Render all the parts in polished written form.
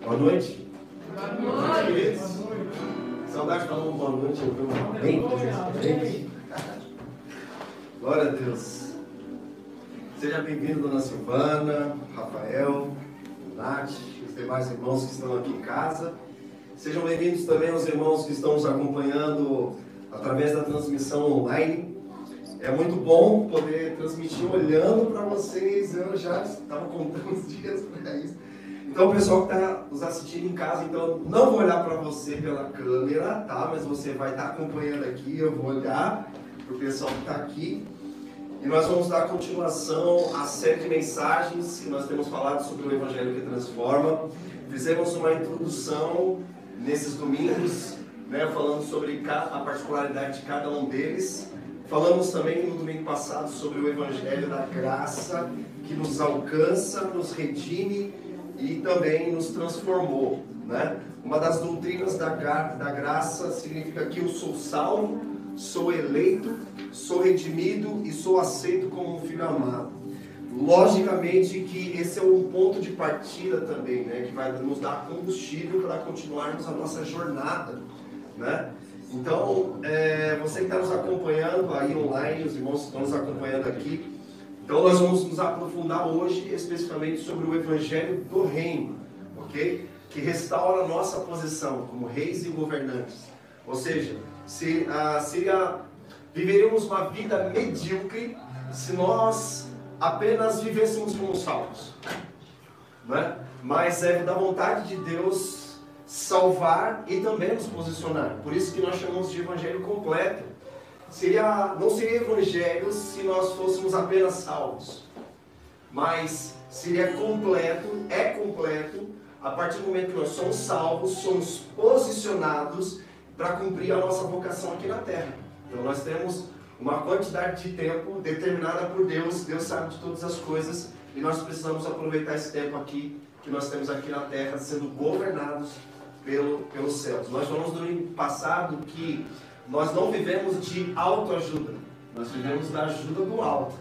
Boa noite. Boa noite. Saudade de falar uma boa noite. Bem presente. Glória a Deus. Seja bem-vindo, dona Silvana, Rafael, Nath, os demais irmãos que estão aqui em casa. Sejam bem-vindos também aos irmãos que estão nos acompanhando através da transmissão online. É muito bom poder transmitir olhando para vocês. Eu já estava contando os dias para isso. Então, o pessoal que está nos assistindo em casa, então, não vou olhar para você pela câmera, tá? Mas você vai estar acompanhando aqui. Eu vou olhar para o pessoal que está aqui. E nós vamos dar continuação à série de mensagens que nós temos falado sobre o Evangelho que Transforma. Fizemos uma introdução nesses domingos, né, falando sobre a particularidade de cada um deles. Falamos também no domingo passado sobre o Evangelho da Graça, que nos alcança, nos redime e também nos transformou, né? Uma das doutrinas da graça significa que eu sou salvo, sou eleito, sou redimido e sou aceito como um filho amado. Logicamente que esse é um ponto de partida também, né? Que vai nos dar combustível para continuarmos a nossa jornada, né? Então, você que está nos acompanhando aí online, os irmãos que estão nos acompanhando aqui, então nós vamos nos aprofundar hoje especificamente sobre o Evangelho do Reino, ok? Que restaura a nossa posição como reis e governantes. Ou seja, viveríamos uma vida medíocre se nós apenas vivêssemos como salvos, né? Mas é da vontade de Deus salvar e também nos posicionar. Por isso que nós chamamos de evangelho completo. Não seria evangelho se nós fôssemos apenas salvos, mas seria completo, a partir do momento que nós somos salvos, somos posicionados para cumprir a nossa vocação aqui na terra. Então nós temos uma quantidade de tempo determinada por Deus, Deus sabe de todas as coisas, e nós precisamos aproveitar esse tempo aqui, que nós temos aqui na terra, sendo governados pelos céus. Nós falamos no domingo passado que nós não vivemos de autoajuda, nós vivemos da ajuda do alto.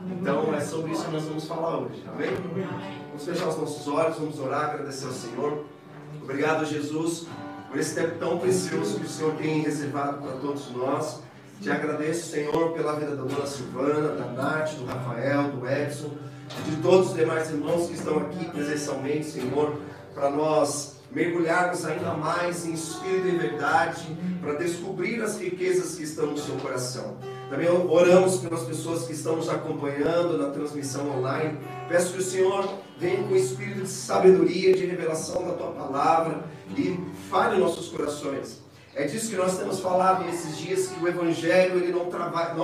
Então é sobre isso que nós vamos falar hoje, amém? Vamos fechar os nossos olhos, vamos orar, agradecer ao Senhor. Obrigado, Jesus, por esse tempo tão precioso que o Senhor tem reservado para todos nós. Te agradeço, Senhor, pela vida da dona Silvana, da Nath, do Rafael, do Edson, de todos os demais irmãos que estão aqui presencialmente, Senhor, para nós mergulharmos ainda mais em espírito e verdade, para descobrir as riquezas que estão no seu coração. Também oramos pelas pessoas que estão nos acompanhando na transmissão online. Peço que o Senhor venha com espírito de sabedoria, de revelação da Tua Palavra e fale em nossos corações. É disso que nós temos falado nesses dias, que o Evangelho ele não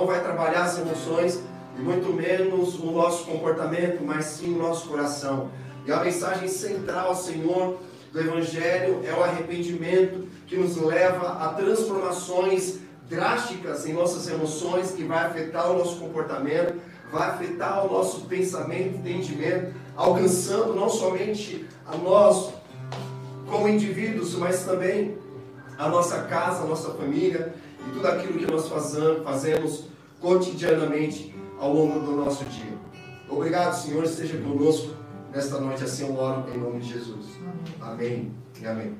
vai trabalhar as emoções, e muito menos o nosso comportamento, mas sim o nosso coração. E a mensagem central, Senhor, do Evangelho é o arrependimento que nos leva a transformações drásticas em nossas emoções, que vai afetar o nosso comportamento, vai afetar o nosso pensamento, entendimento, alcançando não somente a nós como indivíduos, mas também a nossa casa, a nossa família e tudo aquilo que nós fazemos cotidianamente ao longo do nosso dia. Obrigado, Senhor, esteja conosco nesta noite, assim eu oro em nome de Jesus. Amém e amém.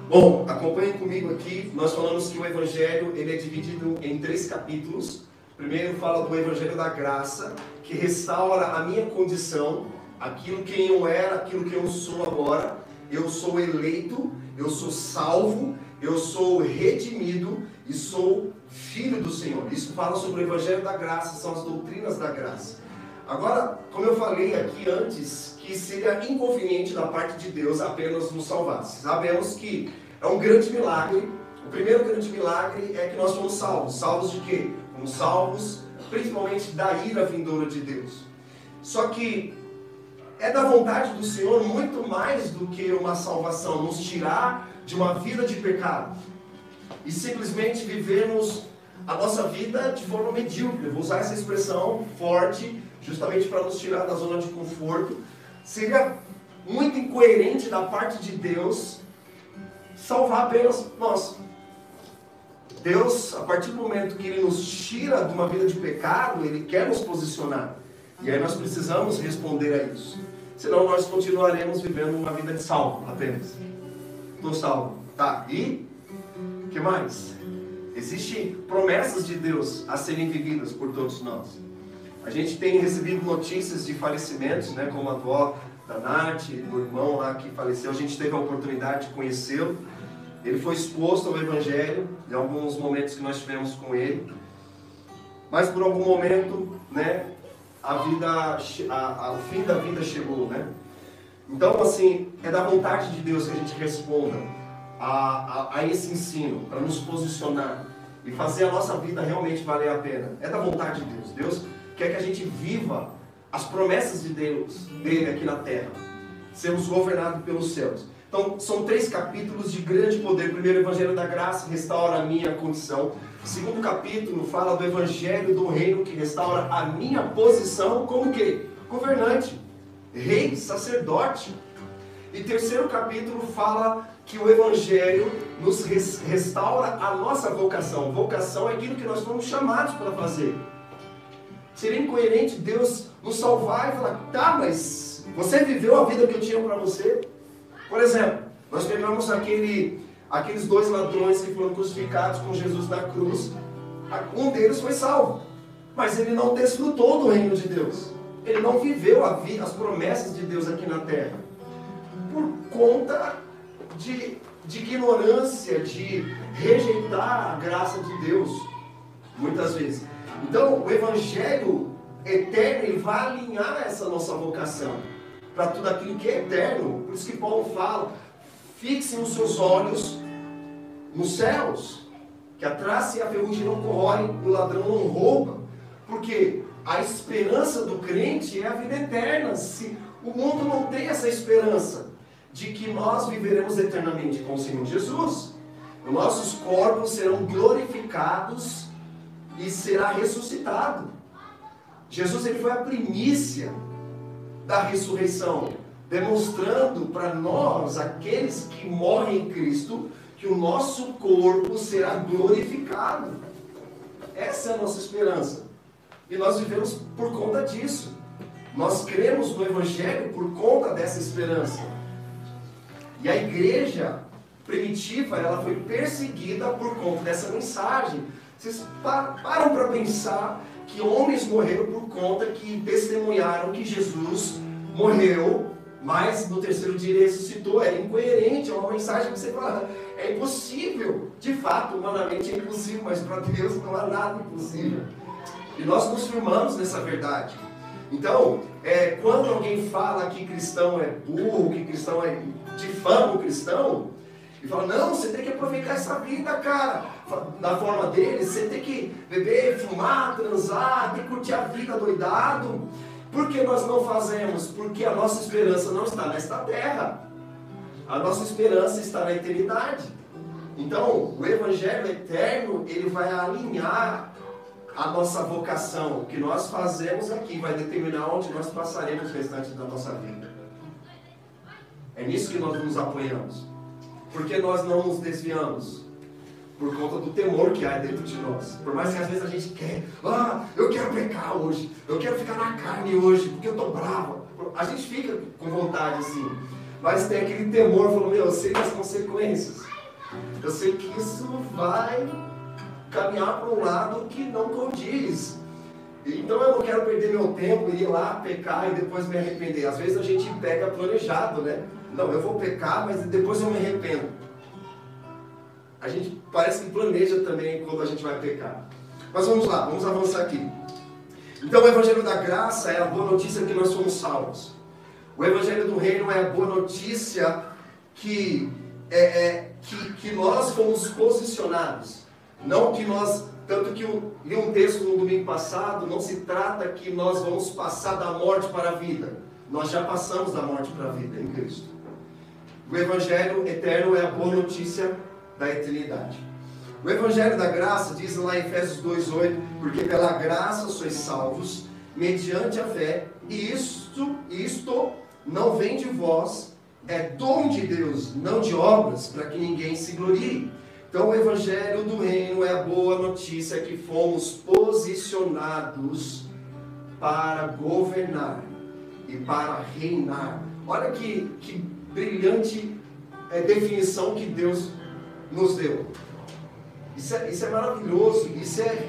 Bom, acompanhem comigo aqui. Nós falamos que o Evangelho ele é dividido em 3 capítulos. Primeiro fala do Evangelho da Graça, que restaura a minha condição, aquilo que eu era, aquilo que eu sou agora. Eu sou eleito, eu sou salvo, eu sou redimido e sou filho do Senhor. Isso fala sobre o Evangelho da Graça, são as doutrinas da graça. Agora, como eu falei aqui antes, que seria inconveniente da parte de Deus apenas nos salvar. Sabemos que é um grande milagre. O primeiro grande milagre é que nós fomos salvos. Salvos de quê? Fomos salvos principalmente da ira vindoura de Deus. Só que é da vontade do Senhor muito mais do que uma salvação, nos tirar de uma vida de pecado e simplesmente vivermos a nossa vida de forma medíocre. Vou usar essa expressão forte justamente para nos tirar da zona de conforto. Seria muito incoerente da parte de Deus salvar apenas nós. Deus, a partir do momento que Ele nos tira de uma vida de pecado, Ele quer nos posicionar. E aí nós precisamos responder a isso. Senão nós continuaremos vivendo uma vida de salvo apenas. Estou salvo. Tá, e o que mais? Existem promessas de Deus a serem vividas por todos nós. A gente tem recebido notícias de falecimentos, né, como a avó da Nath, do irmão lá que faleceu. A gente teve a oportunidade de conhecê-lo. Ele foi exposto ao Evangelho em alguns momentos que nós tivemos com ele. Mas por algum momento, né, o fim da vida chegou, né? Então, assim, é da vontade de Deus que a gente responda a esse ensino, para nos posicionar e fazer a nossa vida realmente valer a pena. É da vontade de Deus. Deus quer que a gente viva as promessas de Deus, dele aqui na terra. Sermos governados pelos céus. Então, são 3 capítulos de grande poder. Primeiro, o Evangelho da Graça, restaura a minha condição. Segundo capítulo, fala do Evangelho do Reino, que restaura a minha posição como quê? Governante, rei, sacerdote. E terceiro capítulo fala que o Evangelho nos restaura a nossa vocação. Vocação é aquilo que nós fomos chamados para fazer. Seria incoerente Deus nos salvar e falar, tá, mas você viveu a vida que eu tinha para você? Por exemplo, nós pegamos aqueles 2 ladrões que foram crucificados com Jesus na cruz. Um deles foi salvo, mas ele não desfrutou do reino de Deus. Ele não viveu as promessas de Deus aqui na terra. Por conta de ignorância, de rejeitar a graça de Deus, muitas vezes. Então, o Evangelho eterno, ele vai alinhar essa nossa vocação para tudo aquilo que é eterno. Por isso que Paulo fala, fixem os seus olhos nos céus, que a traça e a ferrugem não corroem, o ladrão não rouba, porque a esperança do crente é a vida eterna. Se o mundo não tem essa esperança de que nós viveremos eternamente com o Senhor Jesus, os nossos corpos serão glorificados e será ressuscitado. Jesus, ele foi a primícia da ressurreição, demonstrando para nós, aqueles que morrem em Cristo, que o nosso corpo será glorificado. Essa é a nossa esperança. E nós vivemos por conta disso. Nós cremos no Evangelho por conta dessa esperança. E a igreja primitiva, ela foi perseguida por conta dessa mensagem. Vocês param para pensar que homens morreram por conta que testemunharam que Jesus morreu, mas no terceiro dia ele ressuscitou. É incoerente, é uma mensagem que você fala, é impossível. De fato, humanamente é impossível, mas para Deus não há nada impossível. E nós nos firmamos nessa verdade. Então, quando alguém fala que cristão é burro, que cristão difama o cristão, e fala, não, você tem que aproveitar essa vida, cara. Da forma deles, você tem que beber, fumar, transar, tem que curtir a vida doidado. Por que nós não fazemos? Porque a nossa esperança não está nesta terra. A nossa esperança está na eternidade. Então, o Evangelho eterno, ele vai alinhar a nossa vocação. O que nós fazemos aqui vai determinar onde nós passaremos o restante da nossa vida. É nisso que nós nos apoiamos. Por que nós não nos desviamos? Por conta do temor que há dentro de nós. Por mais que às vezes a gente quer, eu quero pecar hoje, eu quero ficar na carne hoje, porque eu estou bravo. A gente fica com vontade assim, mas tem aquele temor, falando, eu sei das consequências. Eu sei que isso vai caminhar para um lado que não condiz. Então eu não quero perder meu tempo e ir lá pecar e depois me arrepender. Às vezes a gente pega planejado, né? Não, eu vou pecar, mas depois eu me arrependo. A gente parece que planeja também quando a gente vai pecar. Mas vamos lá, vamos avançar aqui. Então o Evangelho da Graça é a boa notícia que nós somos salvos. O Evangelho do Reino é a boa notícia que nós fomos posicionados. Não que nós, tanto que eu li um texto no domingo passado, não se trata que nós vamos passar da morte para a vida. Nós já passamos da morte para a vida em Cristo. O Evangelho eterno é a boa notícia da eternidade. O Evangelho da Graça diz lá em Efésios 2:8, porque pela graça sois salvos, mediante a fé, e isto não vem de vós, é dom de Deus, não de obras, para que ninguém se glorie. Então o Evangelho do Reino é a boa notícia que fomos posicionados para governar e para reinar. Olha que brilhante definição que Deus nos deu. Isso é maravilhoso, isso é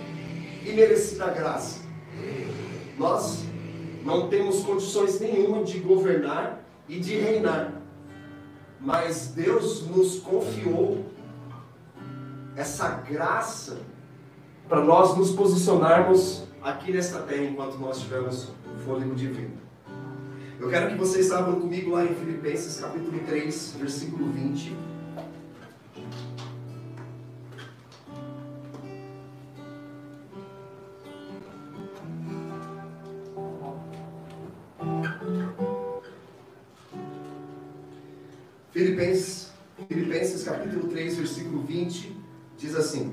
imerecida graça. Nós não temos condições nenhuma de governar e de reinar, mas Deus nos confiou essa graça para nós nos posicionarmos aqui nesta terra enquanto nós tivermos fôlego de vida. Eu quero que vocês abram comigo lá em Filipenses capítulo 3, versículo 20. Filipenses capítulo 3, versículo 20, diz assim: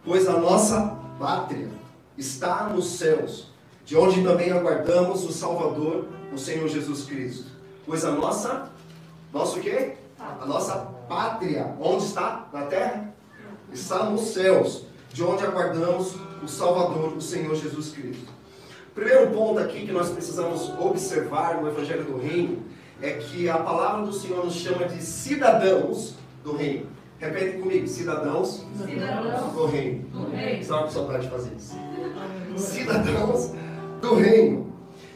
pois a nossa pátria está nos céus, de onde também aguardamos o Salvador, o Senhor Jesus Cristo. Pois a nossa o quê? A nossa pátria, onde está? Na terra? Está nos céus, de onde aguardamos o Salvador, o Senhor Jesus Cristo. O primeiro ponto aqui que nós precisamos observar no Evangelho do Reino é que a palavra do Senhor nos chama de cidadãos do reino. Repete comigo: cidadãos do reino. Estava com saudade de fazer isso. Cidadãos do reino.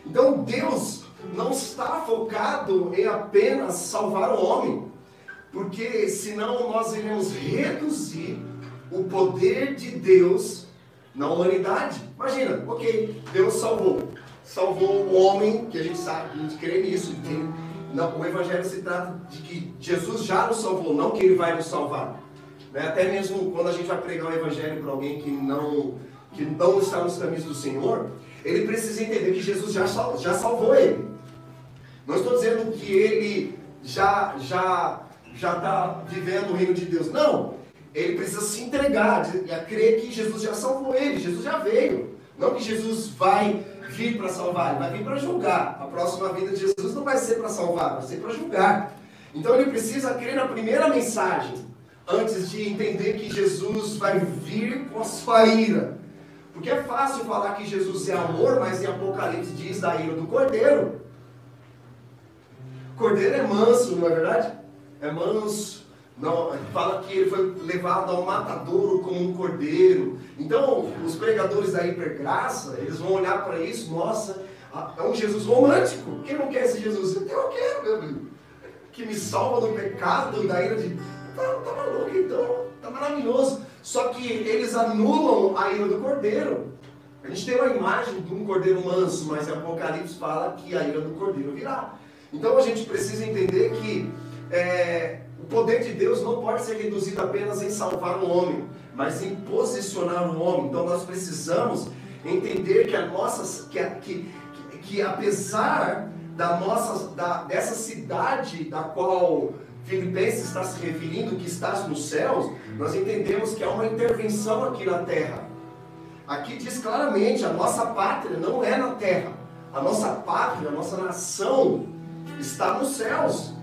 Então Deus não está focado em apenas salvar o homem, porque senão nós iremos reduzir o poder de Deus na humanidade. Imagina, ok, Deus salvou o homem, que a gente sabe, a gente crê nisso, o Evangelho se trata de que Jesus já nos salvou, não que Ele vai nos salvar. Até mesmo quando a gente vai pregar o Evangelho para alguém que não está nos caminhos do Senhor, ele precisa entender que Jesus já salvou ele. Não estou dizendo que ele já está vivendo o reino de Deus. Não, ele precisa se entregar e a crer que Jesus já salvou ele, Jesus já veio. Não que Jesus vai vir para salvar, ele vai vir para julgar. A próxima vida de Jesus não vai ser para salvar, vai ser para julgar. Então ele precisa crer na primeira mensagem, antes de entender que Jesus vai vir com a sua ira. Porque é fácil falar que Jesus é amor, mas em Apocalipse diz da ira do Cordeiro. O Cordeiro é manso, não é verdade? É manso. Não, fala que ele foi levado ao matadouro como um cordeiro. Então, os pregadores da hipergraça, eles vão olhar para isso: nossa, é um Jesus romântico. Quem não quer esse Jesus? Eu quero, meu amigo. Que me salva do pecado, da ira de... Tá maluco, então, tá maravilhoso. Só que eles anulam a ira do cordeiro. A gente tem uma imagem de um cordeiro manso, mas em Apocalipse fala que a ira do cordeiro virá. Então a gente precisa entender que o poder de Deus não pode ser reduzido apenas em salvar um homem, mas em posicionar um homem. Então nós precisamos entender que apesar dessa cidade da qual Filipenses está se referindo, que está nos céus, nós entendemos que há uma intervenção aqui na terra. Aqui diz claramente: a nossa pátria não é na terra. A nossa pátria, a nossa nação está nos céus.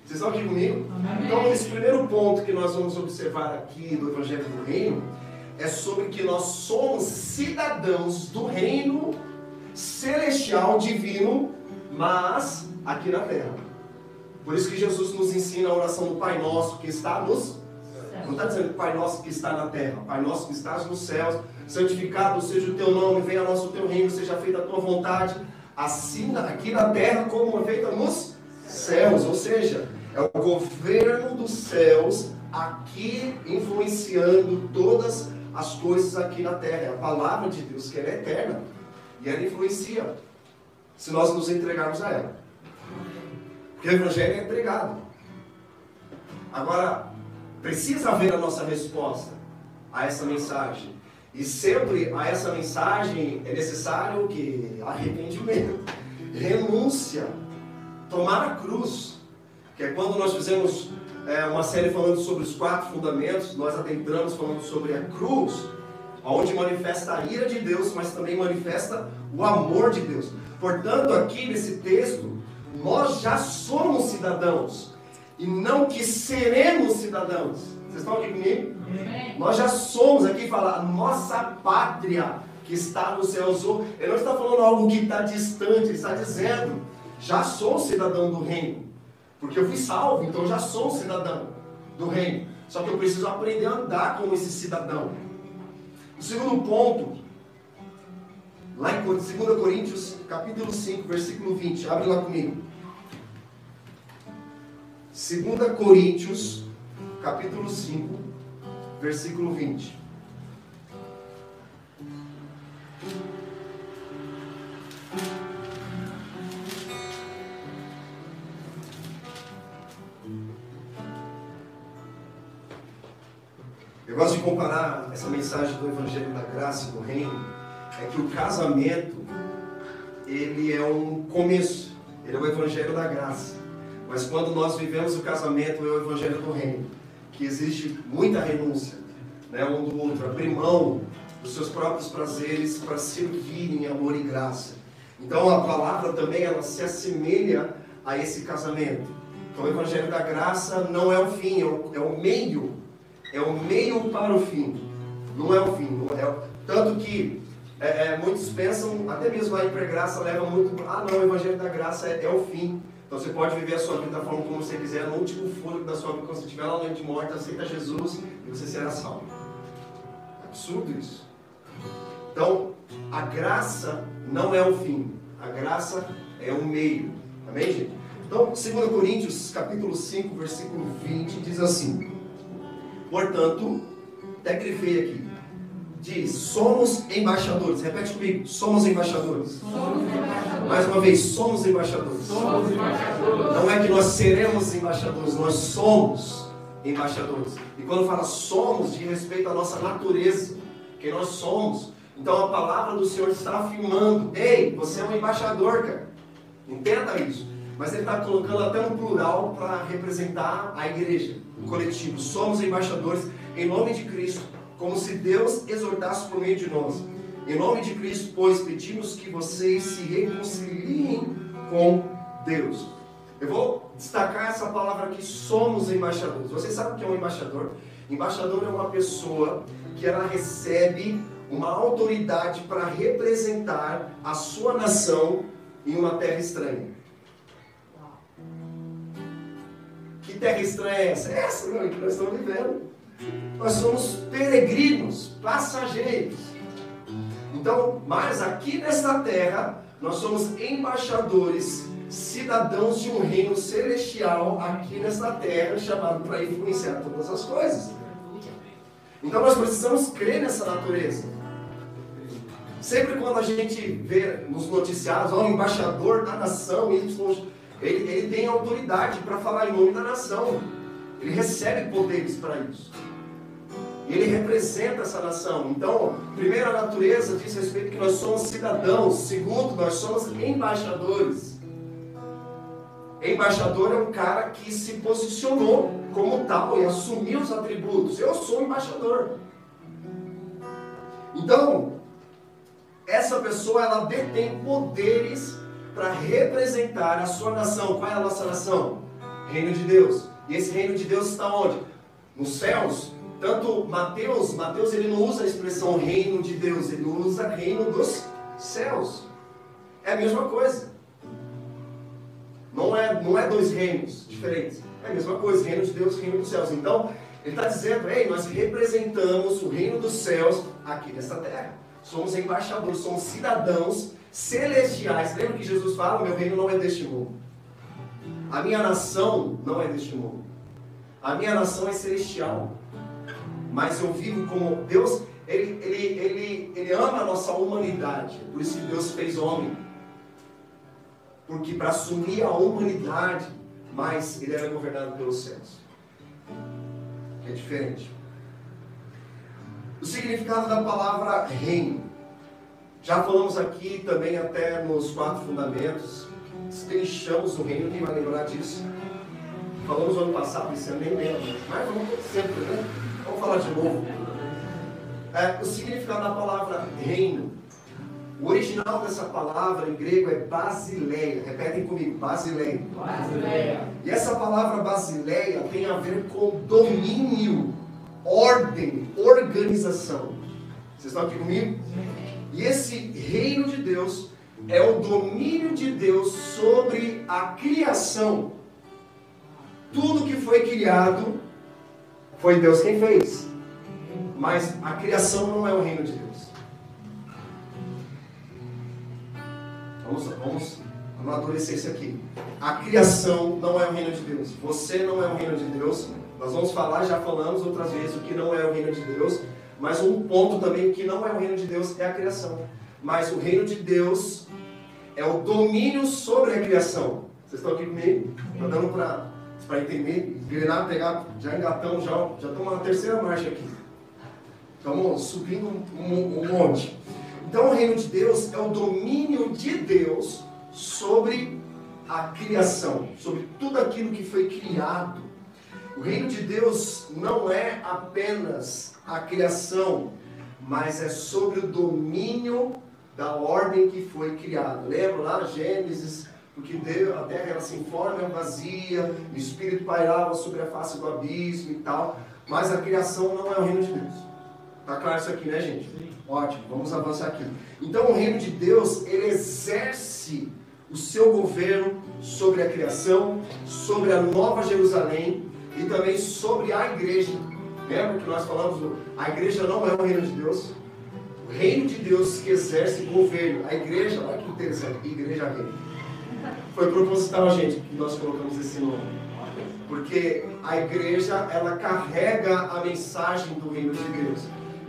Vocês estão aqui comigo? Amém. Então esse primeiro ponto que nós vamos observar aqui do Evangelho do Reino é sobre que nós somos cidadãos do reino celestial, divino, mas aqui na terra. Por isso que Jesus nos ensina a oração do Pai Nosso que está nos céus. Não está dizendo Pai Nosso que está na terra. Pai Nosso que estás nos céus, santificado seja o teu nome, venha a nós o teu reino, seja feita a tua vontade, assim aqui na terra como é feita nos céus. Ou seja, é o governo dos céus aqui influenciando todas as coisas aqui na terra. É a palavra de Deus, que ela é eterna, e ela influencia se nós nos entregarmos a ela. Porque o Evangelho é entregado. Agora, precisa haver a nossa resposta a essa mensagem. E sempre a essa mensagem é necessário que arrependimento, renúncia, tomar a cruz. Que é quando nós fizemos uma série falando sobre os 4 fundamentos, nós adentramos falando sobre a cruz, onde manifesta a ira de Deus, mas também manifesta o amor de Deus. Portanto, aqui nesse texto, nós já somos cidadãos, e não que seremos cidadãos. Vocês estão aqui comigo? Amém. Nós já somos, aqui fala, a nossa pátria que está nos céus. Ele não está falando algo que está distante, ele está dizendo, já sou cidadão do reino. Porque eu fui salvo, então eu já sou um cidadão do reino. Só que eu preciso aprender a andar como esse cidadão. O segundo ponto, lá em 2 Coríntios, capítulo 5, versículo 20. Abre lá comigo. 2 Coríntios, capítulo 5, versículo 20. Eu gosto de comparar essa mensagem do Evangelho da Graça e do Reino, é que o casamento, ele é um começo, ele é o Evangelho da Graça. Mas quando nós vivemos o casamento, é o Evangelho do Reino, que exige muita renúncia, né, um do outro, abrir mão dos seus próprios prazeres para servir em amor e graça. Então a palavra também, ela se assemelha a esse casamento. Então o Evangelho da Graça não é o fim, é o meio. É o meio para o fim, não é o fim. Não é, tanto que muitos pensam, até mesmo a hipergraça leva muito, não, o Evangelho da Graça é o fim. Então você pode viver a sua vida da forma como você quiser, no último fôlego da sua vida, quando você estiver lá na noite de morte, aceita Jesus e você será salvo. É absurdo isso. Então, a graça não é o fim, a graça é o meio. Amém, gente? Então, 2 Coríntios, capítulo 5, versículo 20, diz assim: portanto, até grifei aqui, diz, somos embaixadores. Repete comigo, somos embaixadores. Somos embaixadores. Mais uma vez, somos embaixadores. Somos embaixadores. Não é que nós seremos embaixadores, nós somos embaixadores. E quando fala somos, diz respeito à nossa natureza, quem nós somos. Então a palavra do Senhor está afirmando, ei, você é um embaixador, cara. Entenda isso. Mas ele está colocando até no plural para representar a igreja, o coletivo. Somos embaixadores em nome de Cristo, como se Deus exortasse por meio de nós. Em nome de Cristo, pois, pedimos que vocês se reconciliem com Deus. Eu vou destacar essa palavra aqui, somos embaixadores. Vocês sabem o que é um embaixador? Embaixador é uma pessoa que ela recebe uma autoridade para representar a sua nação em uma terra estranha. Que terra estranha é essa? Essa, não, que nós estamos vivendo. Nós somos peregrinos, passageiros. Então, mas aqui nesta terra, nós somos embaixadores, cidadãos de um reino celestial aqui nesta terra, chamado para influenciar todas as coisas. Então nós precisamos crer nessa natureza. Sempre quando a gente vê nos noticiários, o embaixador da nação, ele tem autoridade para falar em nome da nação. Ele recebe poderes para isso. E ele representa essa nação. Então, primeiro, a natureza diz respeito que nós somos cidadãos. Segundo, nós somos embaixadores. Embaixador é um cara que se posicionou como tal e assumiu os atributos. Eu sou embaixador. Então, essa pessoa, ela detém poderes para representar a sua nação. Qual é a nossa nação? Reino de Deus. E esse reino de Deus está onde? Nos céus. Tanto Mateus ele não usa a expressão reino de Deus, ele usa reino dos céus. É a mesma coisa. Não é dois reinos diferentes. É a mesma coisa, reino de Deus, reino dos céus. Então, ele está dizendo, ei, nós representamos o reino dos céus aqui nesta terra. Somos embaixadores, somos cidadãos celestiais. Lembra que Jesus fala, meu reino não é deste mundo. A minha nação não é deste mundo. A minha nação é celestial. Mas eu vivo como Deus, ele ama a nossa humanidade. Por isso que Deus fez homem. Porque para assumir a humanidade, mas ele era governado pelos céus. É diferente. O significado da palavra reino. Já falamos aqui também até nos 4 fundamentos. Destrinchamos o reino, quem vai lembrar disso? Falamos ano passado, esse ano nem lembro. Mas vamos sempre, né? Vamos falar de novo. O significado da palavra reino. O original dessa palavra em grego é basileia. Repetem comigo, basileia. Basileia. E essa palavra basileia tem a ver com domínio, ordem, organização. Vocês estão aqui comigo? E esse reino de Deus é o domínio de Deus sobre a criação. Tudo que foi criado foi Deus quem fez. Mas a criação não é o reino de Deus. Vamos amadurecer isso aqui. A criação não é o reino de Deus. Você não é o reino de Deus. Nós vamos falar, já falamos outras vezes, o que não é o reino de Deus. Mas um ponto também que não é o reino de Deus é a criação. Mas o reino de Deus é o domínio sobre a criação. Vocês estão aqui comigo? Está dando para entender? Engrenar, pegar, já engatamos, já estamos na terceira marcha aqui. Estamos subindo um monte. Então o reino de Deus é o domínio de Deus sobre a criação, sobre tudo aquilo que foi criado. O reino de Deus não é apenas a criação, mas é sobre o domínio da ordem que foi criada. Lembra lá Gênesis? Porque a terra era sem forma, vazia, o Espírito pairava sobre a face do abismo e tal. Mas a criação não é o reino de Deus. Está claro isso aqui, né, gente? Sim. Ótimo, vamos avançar aqui. Então o reino de Deus, ele exerce o seu governo sobre a criação, sobre a Nova Jerusalém e também sobre a igreja. Lembra que nós falamos, a igreja não é o reino de Deus? O reino de Deus que exerce governo. A igreja, olha que interessante, igreja reino. Foi proposital, gente, que nós colocamos esse nome. Porque a igreja, ela carrega a mensagem do reino de Deus.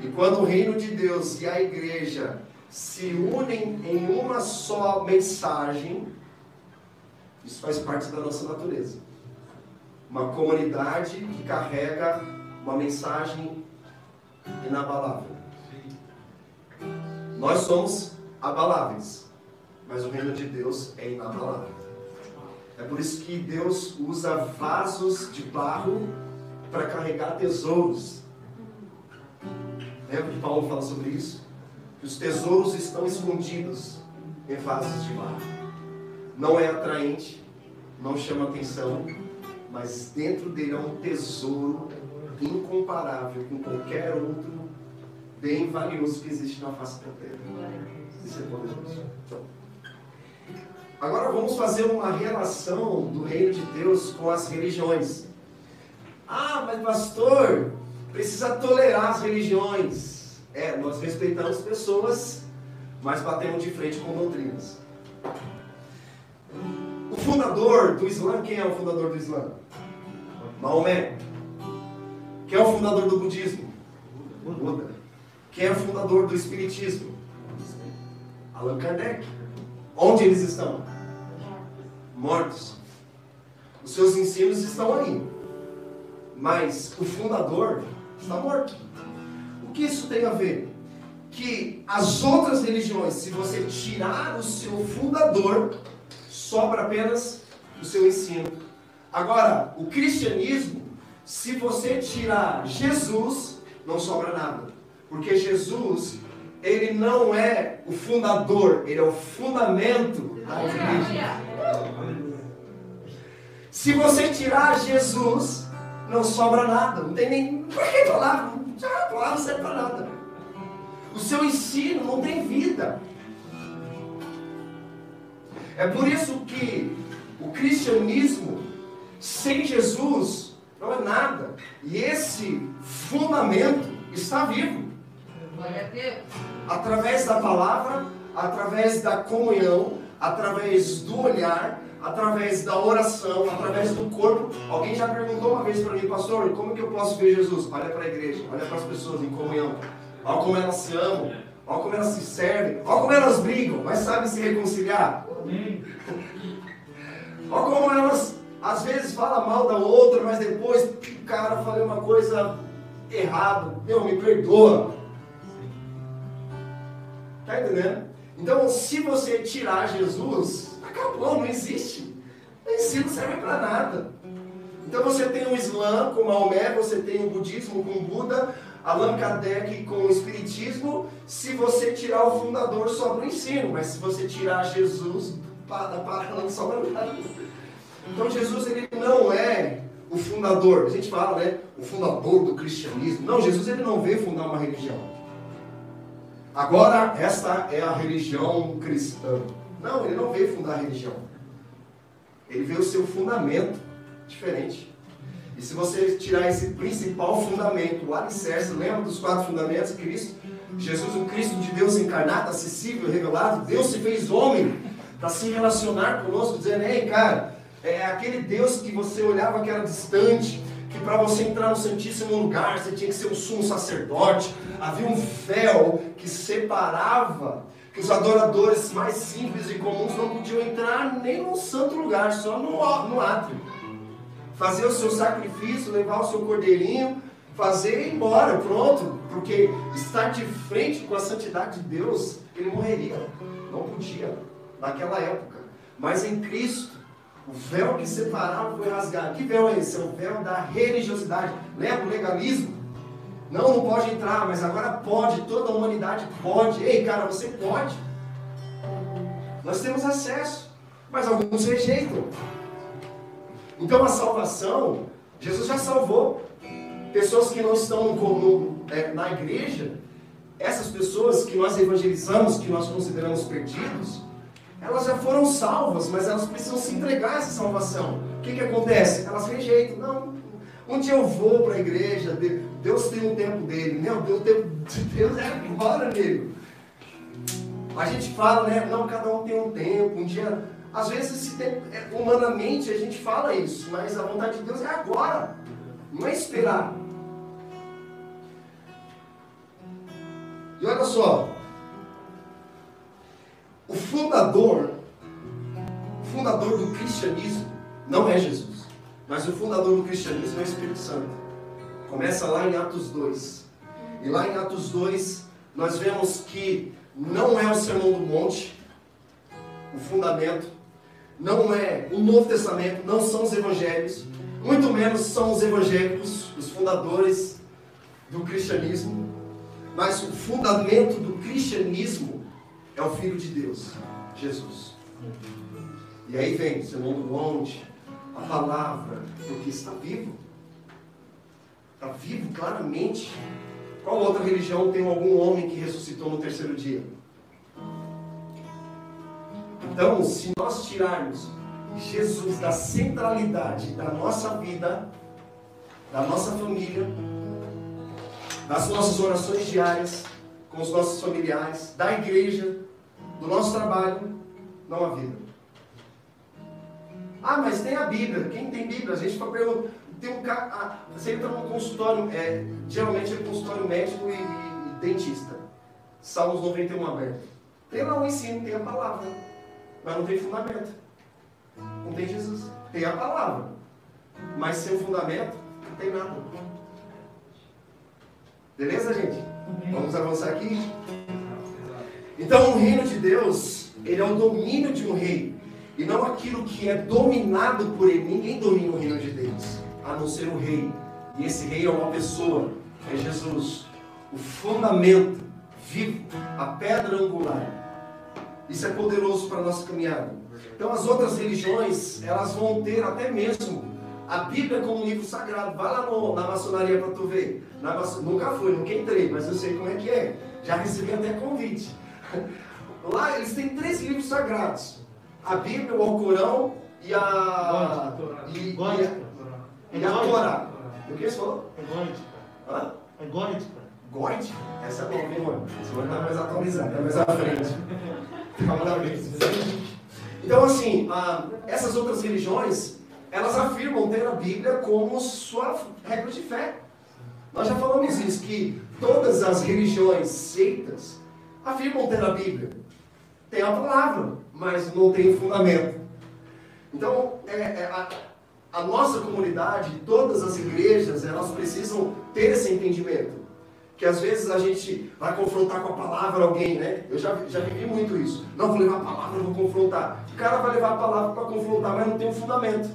E quando o reino de Deus e a igreja se unem em uma só mensagem, isso faz parte da nossa natureza. Uma comunidade que carrega uma mensagem inabalável. Nós somos abaláveis, mas o reino de Deus é inabalável. É por isso que Deus usa vasos de barro para carregar tesouros. Lembra que Paulo fala sobre isso? Que os tesouros estão escondidos em vasos de barro. Não é atraente, não chama atenção, mas dentro dele é um tesouro incomparável com qualquer outro bem valioso que existe na face da terra. Isso é poderoso. Agora vamos fazer uma relação do reino de Deus com as religiões. Ah, mas pastor, precisa tolerar as religiões. Nós respeitamos pessoas, mas batemos de frente com doutrinas. O fundador do Islã, quem é o fundador do Islã? Maomé. Quem é o fundador do budismo? Buda. Quem é o fundador do espiritismo? Allan Kardec. Onde eles estão? Mortos. Os seus ensinos estão aí. Mas o fundador está morto. O que isso tem a ver? Que as outras religiões, se você tirar o seu fundador, sobra apenas o seu ensino. Agora, o cristianismo, se você tirar Jesus, não sobra nada. Porque Jesus, ele não é o fundador, ele é o fundamento da igreja. Se você tirar Jesus, não sobra nada. Não tem nem... Por que palavra? A palavra não serve para nada. O seu ensino não tem vida. É por isso que o cristianismo sem Jesus não é nada. E esse fundamento está vivo. Através da palavra, através da comunhão, através do olhar, através da oração, através do corpo. Alguém já perguntou uma vez para mim, pastor, como que eu posso ver Jesus? Olha para a igreja, olha para as pessoas em comunhão. Olha como elas se amam, olha como elas se servem, olha como elas brigam, mas sabem se reconciliar. Olha como elas às vezes falam mal da outra, mas depois, cara, eu falei uma coisa errada, meu, me perdoa. Tá entendendo? Então, se você tirar Jesus, acabou, não existe. O ensino não serve para nada. Então você tem o Islã com Maomé, você tem o budismo com Buda, Allan Kardec com o espiritismo. Se você tirar o fundador, sobra o ensino. Mas se você tirar Jesus, não sobra nada. Então Jesus, ele não é o fundador. A gente fala, né? O fundador do cristianismo. Não, Jesus, ele não veio fundar uma religião. Agora, esta é a religião cristã. Não, ele não veio fundar a religião. Ele veio o seu fundamento diferente. E se você tirar esse principal fundamento, o alicerce, lembra dos 4 fundamentos? Cristo, Jesus, o Cristo de Deus encarnado, acessível, revelado. Deus se fez homem para se relacionar conosco, dizendo: ei, cara, é aquele Deus que você olhava que era distante, que para você entrar no Santíssimo Lugar, você tinha que ser um sumo sacerdote. Havia um véu que separava, que os adoradores mais simples e comuns não podiam entrar nem no santo lugar, só no átrio. Fazer o seu sacrifício, levar o seu cordeirinho, fazer e ir embora, pronto. Porque estar de frente com a santidade de Deus, ele morreria. Não podia, naquela época. Mas em Cristo, o véu que separava foi rasgado. Que véu é esse? É o véu da religiosidade. Lembra o legalismo? Não pode entrar, mas agora pode. Toda a humanidade pode. Ei, cara, você pode. Nós temos acesso, mas alguns rejeitam. Então a salvação, Jesus já salvou. Pessoas que não estão na igreja, essas pessoas que nós evangelizamos, que nós consideramos perdidos, elas já foram salvas, mas elas precisam se entregar a essa salvação. O que acontece? Elas rejeitam. Não, um dia eu vou para a igreja, Deus tem um tempo dele. Não, o tempo de Deus é agora, nego. A gente fala, né? Não, cada um tem um tempo, um dia... Às vezes, humanamente, a gente fala isso, mas a vontade de Deus é agora, não é esperar. E olha só, o fundador do cristianismo não é Jesus, mas o fundador do cristianismo é o Espírito Santo. Começa lá em Atos 2. E lá em Atos 2, nós vemos que não é o Sermão do Monte, o fundamento, não é o Novo Testamento, não são os evangelhos, muito menos são os evangélicos, os fundadores do cristianismo, mas o fundamento do cristianismo é o Filho de Deus, Jesus. E aí vem o Sermão do Monte, a palavra, porque está vivo claramente. Qual outra religião tem algum homem que ressuscitou no 3º dia? Então, se nós tirarmos Jesus da centralidade da nossa vida, da nossa família, das nossas orações diárias, com os nossos familiares, da igreja, do nosso trabalho, não há vida. Ah, mas tem a Bíblia. Quem tem Bíblia? A gente pergunta. Tem um cara, você entra num consultório, geralmente é consultório médico e dentista. Salmos 91 aberto. Tem lá um ensino, tem a palavra. Mas não tem fundamento. Não tem Jesus. Tem a palavra. Mas sem o fundamento, não tem nada. Beleza, gente? Vamos avançar aqui? Então, o reino de Deus, ele é o domínio de um rei. E não aquilo que é dominado por ele. Ninguém domina o reino de Deus, a não ser o rei. E esse rei é uma pessoa, é Jesus. O fundamento vivo, a pedra angular. Isso é poderoso para a nossa caminhada. Então as outras religiões, elas vão ter até mesmo a Bíblia como livro sagrado. Vai lá na maçonaria para tu ver. Nunca fui, nunca entrei, mas eu sei como é que é. Já recebi até convite. Lá eles têm 3 livros sagrados. A Bíblia, o Alcorão e a Torá. O que você falou? É Gótica. Gótica? Essa é nova, hein, mano? Esse mano está mais atualizado, está mais à frente. Então, assim, essas outras religiões, elas afirmam ter a Bíblia como sua regra de fé. Nós já falamos isso, que todas as religiões seitas afirmam ter a Bíblia. Tem a palavra, mas não tem fundamento. Então, a nossa comunidade, todas as igrejas, elas precisam ter esse entendimento. Que às vezes a gente vai confrontar com a palavra alguém, né? Eu já vivi muito isso. Não, vou levar a palavra, vou confrontar. O cara vai levar a palavra para confrontar, mas não tem um fundamento.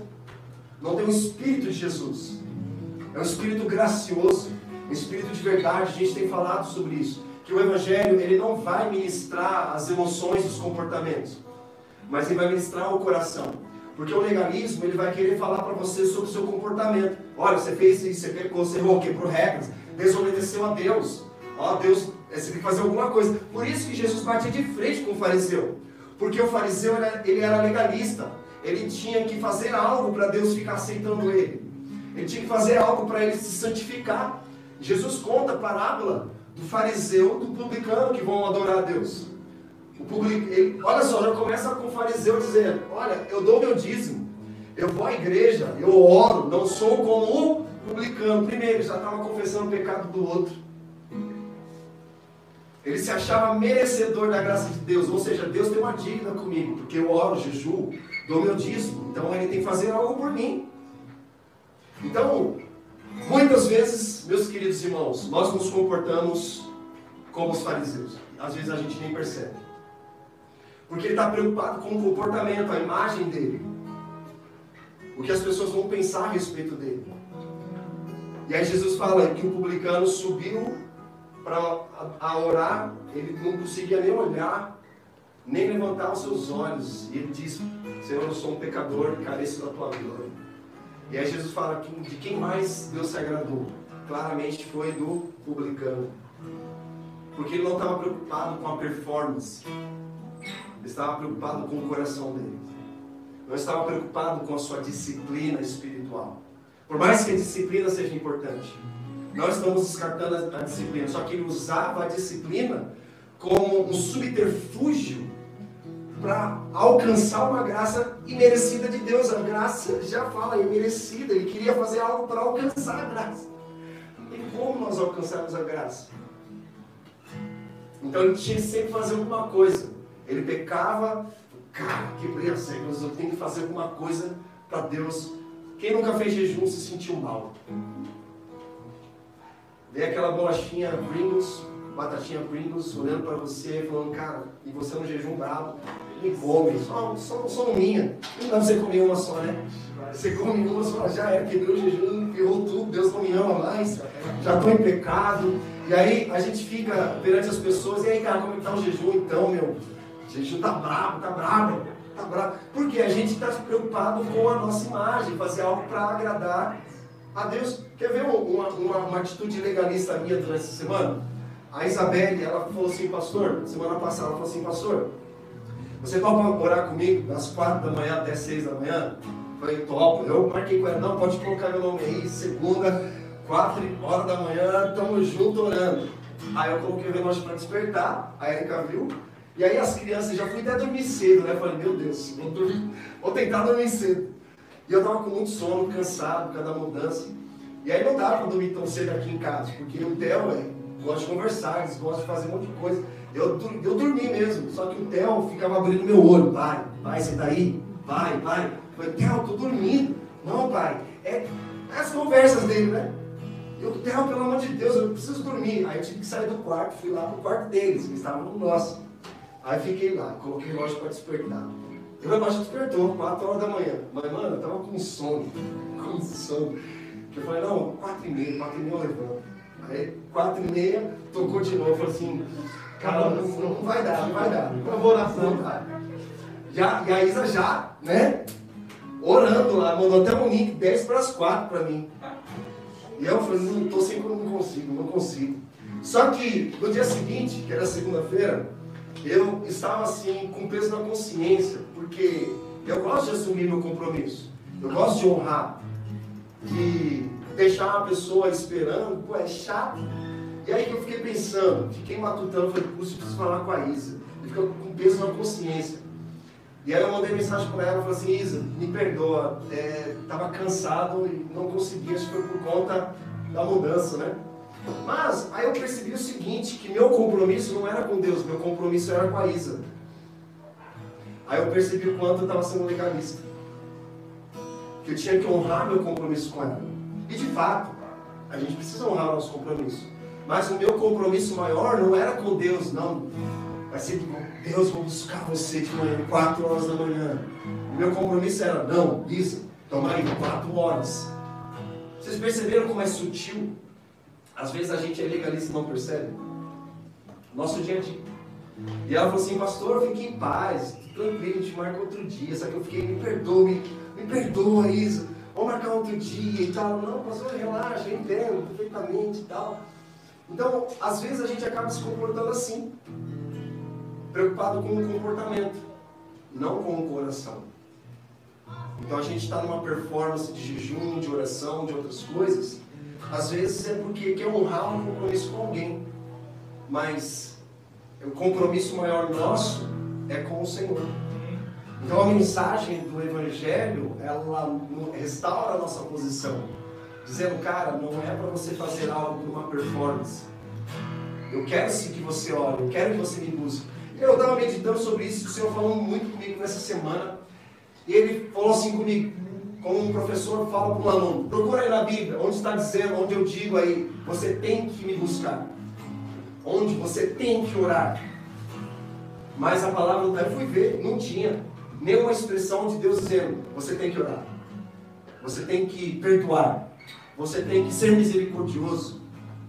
Não tem o Espírito de Jesus. É um Espírito gracioso, um Espírito de verdade. A gente tem falado sobre isso. Que o Evangelho, ele não vai ministrar as emoções e os comportamentos, mas ele vai ministrar o coração. Porque o legalismo, ele vai querer falar para você sobre o seu comportamento. Olha, você fez isso, você pecou, você errou, quebrou regras, desobedeceu a Deus. Ó, Deus, você tem que fazer alguma coisa. Por isso que Jesus batia de frente com o fariseu. Porque o fariseu, ele era legalista. Ele tinha que fazer algo para Deus ficar aceitando ele. Ele tinha que fazer algo para ele se santificar. Jesus conta a parábola do fariseu, do publicano que vão adorar a Deus. Olha só, já começa com o fariseu dizendo: olha, eu dou meu dízimo, eu vou à igreja, eu oro, não sou como o publicano. Primeiro, já estava confessando o pecado do outro. Ele se achava merecedor da graça de Deus, ou seja, Deus tem uma dívida comigo, porque eu oro, jejuo, dou meu dízimo, então ele tem que fazer algo por mim. Então, muitas vezes, meus queridos irmãos, nós nos comportamos como os fariseus. Às vezes a gente nem percebe. Porque ele está preocupado com o comportamento, a imagem dele. O que as pessoas vão pensar a respeito dele. E aí Jesus fala que o publicano subiu para orar, ele não conseguia nem olhar, nem levantar os seus olhos. E ele diz: Senhor, eu sou um pecador, careço da tua glória. E aí Jesus fala que de quem mais Deus se agradou? Claramente foi do publicano. Porque ele não estava preocupado com a performance. Ele estava preocupado com o coração dele. Não estava preocupado com a sua disciplina espiritual. Por mais que a disciplina seja importante, nós estamos descartando a disciplina. Só que ele usava a disciplina como um subterfúgio para alcançar uma graça imerecida de Deus. A graça já fala imerecida. Ele queria fazer algo para alcançar a graça. E como nós alcançamos a graça? Então ele tinha que sempre fazer alguma coisa. Ele pecava, cara, quebrei as regras, eu tenho que fazer alguma coisa para Deus. Quem nunca fez jejum se sentiu mal? Vê aquela bolachinha Pringles, batatinha Pringles, olhando para você, falando: cara, e você no jejum bravo, me come, só minha. Não dá pra você comer uma só, né? Você come uma só, já era, quebrou o jejum, ferrou tudo, Deus não me ama mais, já estou em pecado. E aí a gente fica perante as pessoas: e aí, cara, como é que tá o jejum então, meu? O jejum tá bravo, tá bravo. Porque a gente está preocupado com a nossa imagem, fazer algo para agradar a Deus. Quer ver uma atitude legalista minha durante essa semana? A Isabelle, ela falou assim: pastor, semana passada, ela falou assim: pastor, você topa orar comigo das 4 da manhã até 6 da manhã? Eu falei: topo. Eu marquei com ela: não, pode colocar meu nome aí, segunda, 4 horas da manhã, estamos juntos orando. Aí eu coloquei o relógio para despertar, a Erika viu. E aí as crianças, já fui até dormir cedo, né? Eu falei: meu Deus, vou tentar dormir cedo. E eu estava com muito sono, cansado, por causa da mudança. E aí não dava para dormir tão cedo aqui em casa, porque o Theo gosta de conversar, eles gostam de fazer um monte de coisa. Eu dormi mesmo, só que o Theo ficava abrindo meu olho: pai, você tá aí? Vai. Eu falei: Theo, tô dormindo. Não, pai, é as conversas dele, né? Eu: Theo, pelo amor de Deus, eu preciso dormir. Aí eu tive que sair do quarto, fui lá pro quarto deles, que estavam no nosso. Aí fiquei lá, coloquei o relógio para despertar. E o relógio despertou, 4 horas da manhã. Mas, mano, eu tava com sono. Eu falei: não, 4h30 eu levanto. Aí, 4h30, tocou de novo. Eu falei assim: cara, não vai dar. Eu vou oração. E a Isa já, né, orando lá, mandou até um link 10 para as 4 para mim. E eu falei: não consigo. Só que no dia seguinte, que era segunda-feira, eu estava assim, com peso na consciência, porque eu gosto de assumir meu compromisso, eu gosto de honrar, de deixar uma pessoa esperando, pô, é chato. E aí que eu fiquei pensando, fiquei matutando, falei: puxa, preciso falar com a Isa. Eu fiquei com peso na consciência. E aí eu mandei mensagem para ela, falei assim: Isa, me perdoa, estava cansado e não conseguia, acho que foi por conta da mudança, né? Mas aí eu percebi o seguinte, que meu compromisso não era com Deus, meu compromisso era com a Isa. Aí eu percebi o quanto eu estava sendo legalista, que eu tinha que honrar meu compromisso com ela. E de fato, a gente precisa honrar o nosso compromisso. Mas o meu compromisso maior não era com Deus, não. Vai ser que Deus, vou buscar você de manhã, 4 horas da manhã. O meu compromisso era: não, Isa, toma aí 4 horas. Vocês perceberam como é sutil? Às vezes a gente é legalista e não percebe. Nosso dia a dia. E ela falou assim: pastor, fique em paz, tranquilo, a gente marca outro dia. Só que eu fiquei: me perdoa, Isa, vamos marcar outro dia e tal. Não, pastor, relaxa, eu entendo perfeitamente e tal. Então, às vezes a gente acaba se comportando assim, preocupado com o comportamento, não com o coração. Então a gente está numa performance de jejum, de oração, de outras coisas. Às vezes é porque quer honrar um compromisso com alguém, mas o compromisso maior nosso é com o Senhor. Então a mensagem do Evangelho, ela restaura a nossa posição, dizendo, cara, não é para você fazer algo por uma performance. Eu quero sim que você ore, eu quero que você me busque. Eu estava meditando sobre isso, o Senhor falou muito comigo nessa semana, e Ele falou assim comigo, como um professor fala para um aluno, procura aí na Bíblia, onde está dizendo, onde eu digo aí, você tem que me buscar, onde você tem que orar. Mas a palavra, eu fui ver, não tinha nenhuma expressão de Deus dizendo, você tem que orar, você tem que perdoar, você tem que ser misericordioso.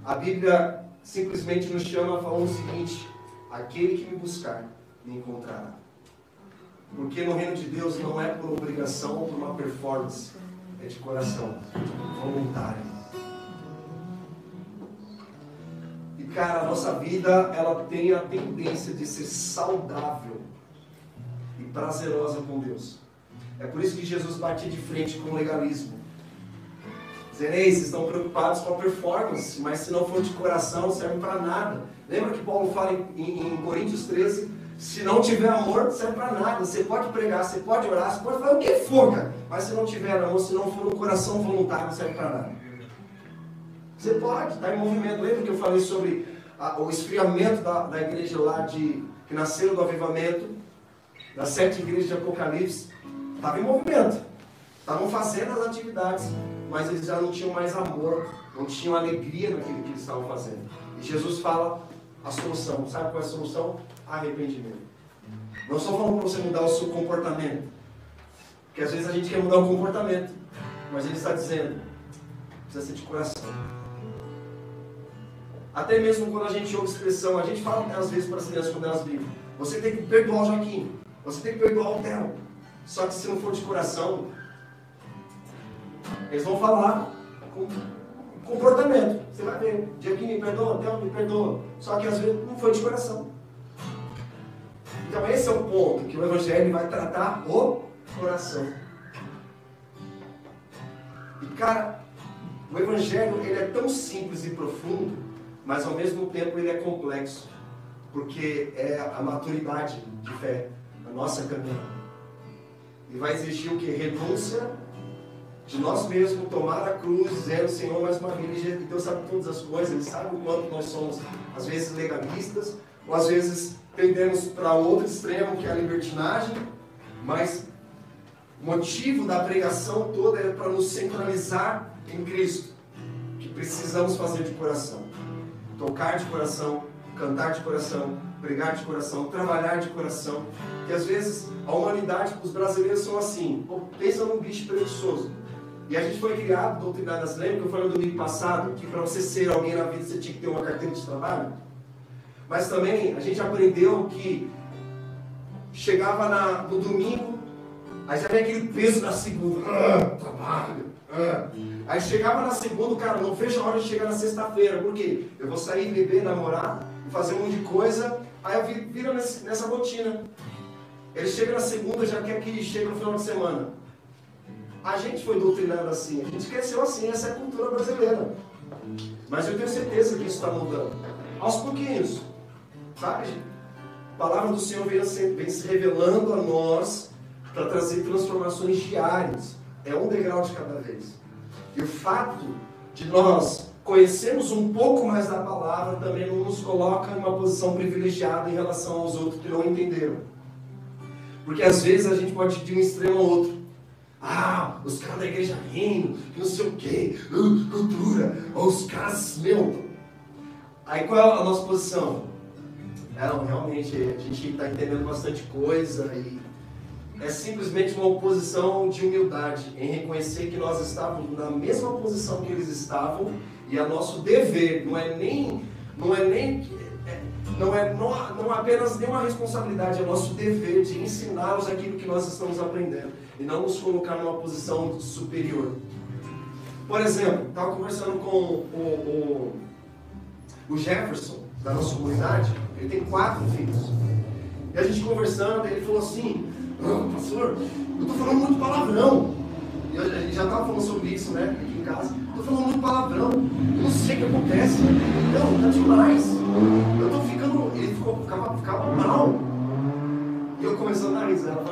A Bíblia simplesmente nos chama falando o seguinte, aquele que me buscar, me encontrará. Porque no reino de Deus não é por obrigação ou por uma performance, é de coração, voluntário. E cara, a nossa vida, ela tem a tendência de ser saudável e prazerosa com Deus. É por isso que Jesus batia de frente com o legalismo. Dizendo, ei, vocês estão preocupados com a performance, mas se não for de coração, não serve para nada. Lembra que Paulo fala em Coríntios 13, se não tiver amor, não serve para nada. Você pode pregar, você pode orar, você pode fazer o que for, cara. Mas se não tiver amor, se não for um coração voluntário, não serve para nada. Você pode estar em movimento. Lembra que eu falei sobre o esfriamento da igreja lá que nasceram do avivamento, das 7 igrejas de Apocalipse? Estava em movimento, estavam fazendo as atividades, mas eles já não tinham mais amor, não tinham alegria naquilo que eles estavam fazendo. E Jesus fala a solução. Sabe qual é a solução? Arrependimento. Não estou falando para você mudar o seu comportamento, porque às vezes a gente quer mudar o comportamento, mas Ele está dizendo, precisa ser de coração. Até mesmo quando a gente ouve expressão, a gente fala às vezes para as crianças quando elas brigam, você tem que perdoar o Joaquim, você tem que perdoar o Theo. Só que se não for de coração, eles vão falar com comportamento. Você vai ver, Joaquim me perdoa, Theo me perdoa. Só que às vezes não foi de coração. Então esse é o ponto que o Evangelho vai tratar o coração. E cara, o Evangelho ele é tão simples e profundo, mas ao mesmo tempo ele é complexo, porque é a maturidade de fé, a nossa caminhada. E vai exigir o que? Renúncia de nós mesmos, tomar a cruz, dizendo, Senhor, mais uma vez, Deus sabe todas as coisas, Ele sabe o quanto nós somos, às vezes, legalistas, ou às vezes tendemos para outro extremo, que é a libertinagem, mas o motivo da pregação toda é para nos centralizar em Cristo, que precisamos fazer de coração, tocar de coração, cantar de coração, pregar de coração, trabalhar de coração. E às vezes a humanidade, os brasileiros são assim, pensa num bicho preguiçoso. E a gente foi criado, doutrinadas, lembra que eu falei no domingo passado, que para você ser alguém na vida você tinha que ter uma carteira de trabalho? Mas também a gente aprendeu que chegava no domingo, aí já vem aquele peso da segunda, trabalho, Aí chegava na segunda, cara, não vejo a hora de chegar na sexta-feira, por quê? Eu vou sair, beber, namorar, fazer um monte de coisa, aí eu viro nessa rotina. Ele chega na segunda, já quer que chegue no final de semana. A gente foi doutrinado assim, a gente cresceu assim, essa é a cultura brasileira. Mas eu tenho certeza que isso está mudando. Aos pouquinhos, sabe? A palavra do Senhor vem se revelando a nós para trazer transformações diárias. É um degrau de cada vez. E o fato de nós conhecermos um pouco mais da palavra também não nos coloca em uma posição privilegiada em relação aos outros que não entenderam. Porque às vezes a gente pode ir de um extremo ao outro. Ah, os caras da igreja rindo, não sei o que, cultura, os caras, meu. Aí qual é a nossa posição? Não, realmente a gente está entendendo bastante coisa e é simplesmente uma oposição de humildade em reconhecer que nós estávamos na mesma posição que eles estavam e é nosso dever, não apenas nenhuma responsabilidade, é nosso dever de ensiná-los aquilo que nós estamos aprendendo e não nos colocar numa posição superior. Por exemplo, estava conversando com O Jefferson, da nossa comunidade, ele tem 4 filhos. E a gente conversando, ele falou assim, pastor, eu tô falando muito palavrão. E a gente já estava falando sobre isso, né, aqui em casa. Tô falando muito palavrão, eu não sei o que acontece. Não, tá demais. Eu tô ficando... Ele ficava mal. E eu começando a dar risada.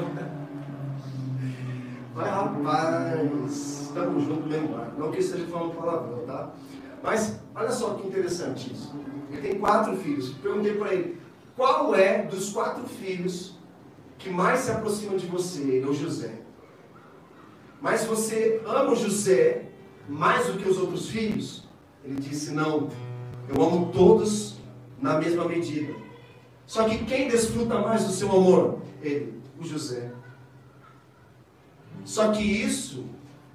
Mas rapaz, estamos juntos no mesmo barco. Não que eu esteja falando palavrão, tá? Mas olha só que interessante isso. Ele tem 4 filhos. Perguntei para ele, qual é dos 4 filhos que mais se aproxima de você? Ele é o José. Mas você ama o José mais do que os outros filhos? Ele disse, não, eu amo todos na mesma medida. Só que quem desfruta mais do seu amor? Ele, o José. Só que isso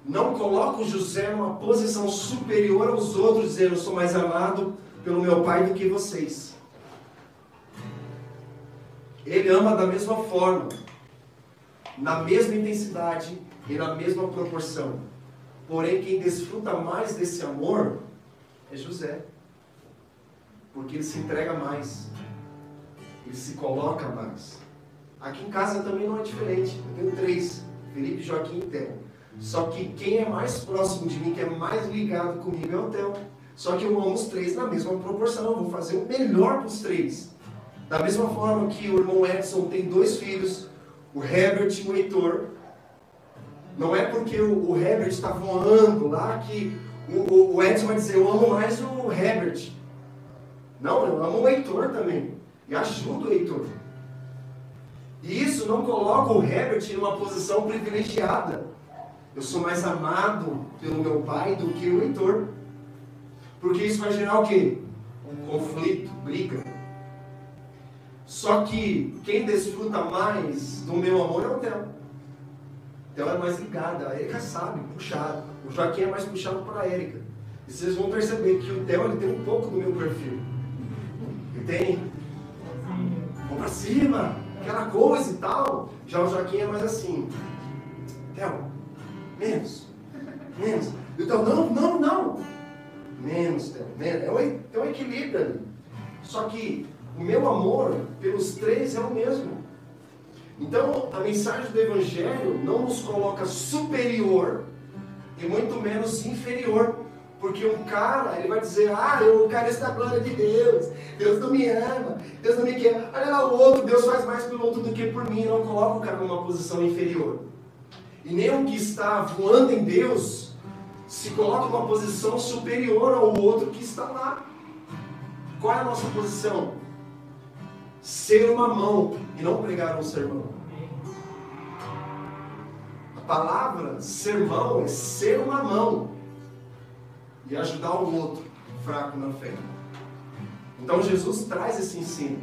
não coloca o José numa posição superior aos outros, dizendo, eu sou mais amado pelo meu pai do que vocês. Ele ama da mesma forma, na mesma intensidade e na mesma proporção. Porém, quem desfruta mais desse amor é José. Porque ele se entrega mais. Ele se coloca mais. Aqui em casa também não é diferente. Eu tenho 3, Felipe, Joaquim e Theo. Só que quem é mais próximo de mim, que é mais ligado comigo, é o Theo. Só que eu amo os 3 na mesma proporção. Eu vou fazer o melhor para os 3. Da mesma forma que o irmão Edson tem 2 filhos, o Herbert e o Heitor. Não é porque o Herbert está voando lá que o Edson vai dizer, eu amo mais o Herbert. Não, eu amo o Heitor também. E ajudo o Heitor. E isso não coloca o Herbert em uma posição privilegiada. Eu sou mais amado pelo meu pai do que o Heitor. Porque isso vai gerar o quê? Um conflito, briga. Só que quem desfruta mais do meu amor é o Theo. O Theo é mais ligado, a Érica sabe, puxado. O Joaquim é mais puxado para a Érica. E vocês vão perceber que o Theo ele tem um pouco do meu perfil. Ele tem, vamos pra cima, aquela coisa e tal. Já o Joaquim é mais assim, Theo, menos. Então, não. Menos, Theo, menos. Tem um equilíbrio ali. Só que o meu amor pelos 3 é o mesmo. Então, a mensagem do Evangelho não nos coloca superior e muito menos inferior. Porque um cara, ele vai dizer, eu careço da glória de Deus, Deus não me ama, Deus não me quer. Olha lá o outro, Deus faz mais pelo outro do que por mim. Não coloca o cara numa posição inferior. E nem o que está voando em Deus se coloca numa posição superior ao outro que está lá. Qual é a nossa posição? Ser uma mão e não pregar um sermão. A palavra sermão é ser uma mão e ajudar o outro fraco na fé. Então Jesus traz esse ensino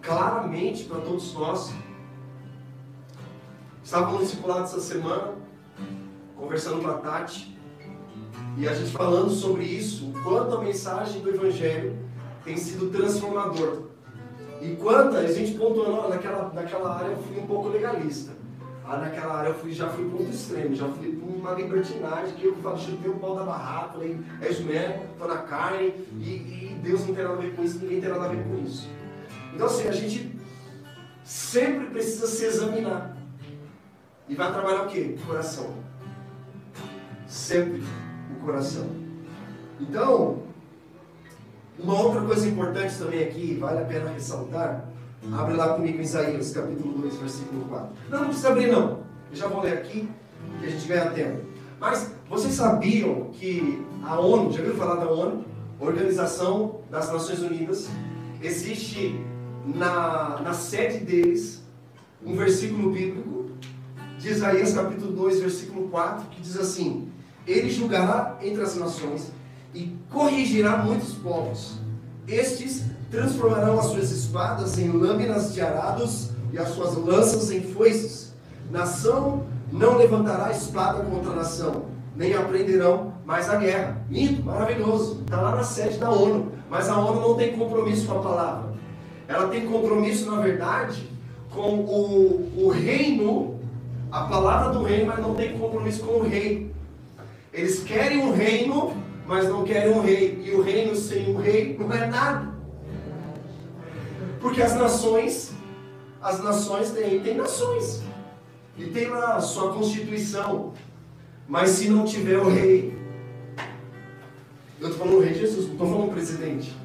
claramente para todos nós. Estava no discipulado essa semana, conversando com a Tati, e a gente falando sobre isso, o quanto a mensagem do Evangelho tem sido transformador. E quanto a gente pontuou, naquela área eu fui um pouco legalista. Naquela área eu já fui para outro extremo, já fui para uma libertinagem, que eu chutei o pau da barraca, falei, é isso mesmo, estou na carne, e Deus não tem nada a ver com isso, ninguém tem nada a ver com isso. Então assim, a gente sempre precisa se examinar. E vai trabalhar o quê? O coração. Sempre o coração. Então, uma outra coisa importante também aqui, vale a pena ressaltar, abre lá comigo em Isaías, capítulo 2, versículo 4. Não precisa abrir não, eu já vou ler aqui, que a gente ganha tempo. Mas, vocês sabiam que a ONU, já ouviram falar da ONU? Organização das Nações Unidas, existe na sede deles um versículo bíblico de Isaías capítulo 2, versículo 4, que diz assim: ele julgará entre as nações e corrigirá muitos povos. Estes transformarão as suas espadas em lâminas de arados e as suas lanças em foices. Nação não levantará espada contra nação, nem aprenderão mais a guerra. Lindo, maravilhoso, está lá na sede da ONU. Mas a ONU não tem compromisso com a palavra. Ela tem compromisso, na verdade, com o reino, a palavra do reino, mas não tem compromisso com o rei. Eles querem um reino, mas não querem um rei. E o reino sem um rei não é nada. Porque as nações têm nações. E tem lá a sua constituição. Mas se não tiver o rei, eu estou falando o rei Jesus, não estou falando o presidente.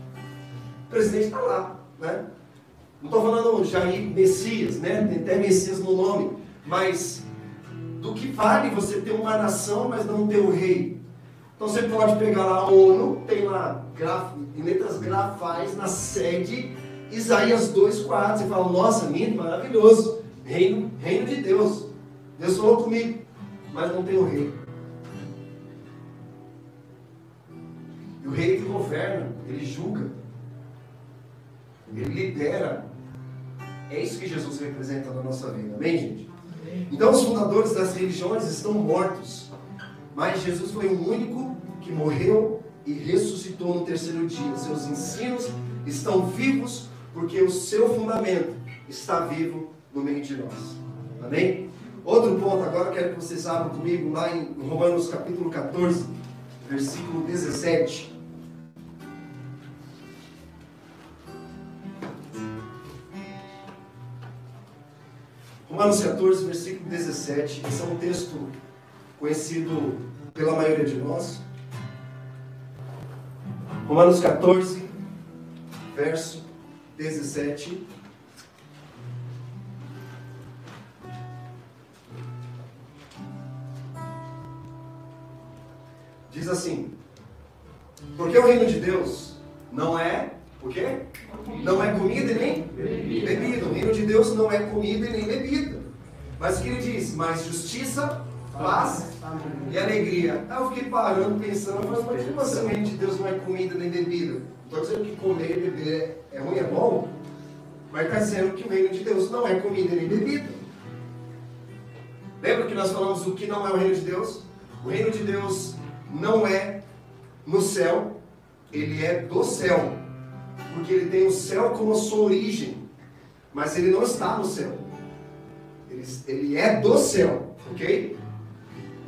O presidente está lá, né? Não estou falando Jair Messias, né? Tem até Messias no nome. Mas do que vale você ter uma nação, mas não ter o rei? Então você pode pegar lá a ONU, tem lá em letras grafais na sede, Isaías 2:4. Você fala, nossa, lindo, maravilhoso. Reino de Deus. Deus falou comigo, mas não tem o rei. E o rei que governa, ele julga, ele lidera. É isso que Jesus representa na nossa vida, amém, gente? Então os fundadores das religiões estão mortos, mas Jesus foi o único que morreu e ressuscitou no terceiro dia. Seus ensinos estão vivos porque o seu fundamento está vivo no meio de nós, amém? Outro ponto agora, quero que vocês abram comigo lá em Romanos capítulo 14, versículo 17. Romanos 14, versículo 17. Esse é um texto conhecido pela maioria de nós. Romanos 14, verso 17. Diz assim: porque o reino de Deus não é o quê? Não é comida e nem bebida. O reino de Deus não é comida e nem bebida. Mas o que ele diz? Mas justiça, paz e alegria. Aí eu fiquei parando, pensando, mas como assim o reino de Deus não é comida nem bebida? Não estou dizendo que comer e beber é ruim, é bom. Mas está dizendo que o reino de Deus não é comida nem bebida. Lembra que nós falamos do que não é o reino de Deus? O reino de Deus não é no céu, ele é do céu. Porque ele tem o céu como a sua origem, mas ele não está no céu. Ele é do céu, ok?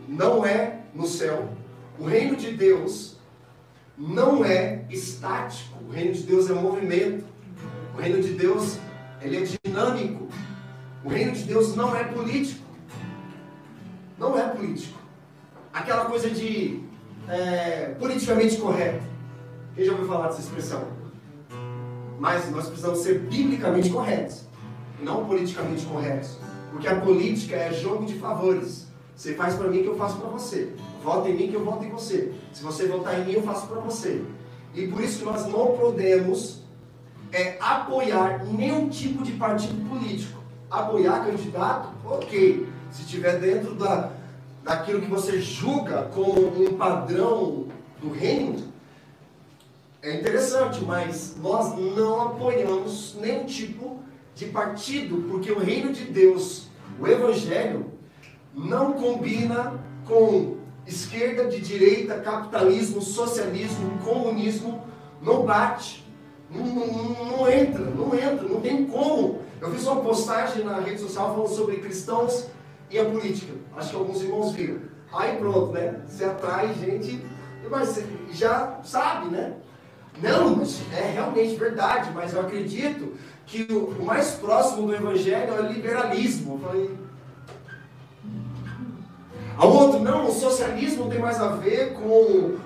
Não é no céu. O reino de Deus não é estático. O reino de Deus é movimento. O reino de Deus, ele é dinâmico. O reino de Deus não é político. Não é político. Aquela coisa de politicamente correto. Quem já ouviu falar dessa expressão? Mas nós precisamos ser biblicamente corretos, não politicamente corretos. Porque a política é jogo de favores. Você faz para mim que eu faço para você. Vota em mim que eu voto em você. Se você votar em mim, eu faço para você. E por isso que nós não podemos apoiar nenhum tipo de partido político. Apoiar candidato, ok. Se estiver dentro daquilo que você julga como um padrão do reino, é interessante, mas nós não apoiamos nenhum tipo de partido, porque o reino de Deus, o evangelho, não combina com esquerda, de direita, capitalismo, socialismo, comunismo, não bate, não entra, não tem como. Eu fiz uma postagem na rede social falando sobre cristãos e a política, acho que alguns irmãos viram. Aí pronto, né? Você atrai gente, mas você já sabe, né? Não, mas é realmente verdade, mas eu acredito que o mais próximo do evangelho é o liberalismo. Eu falei, a outro, não, o socialismo tem mais a ver com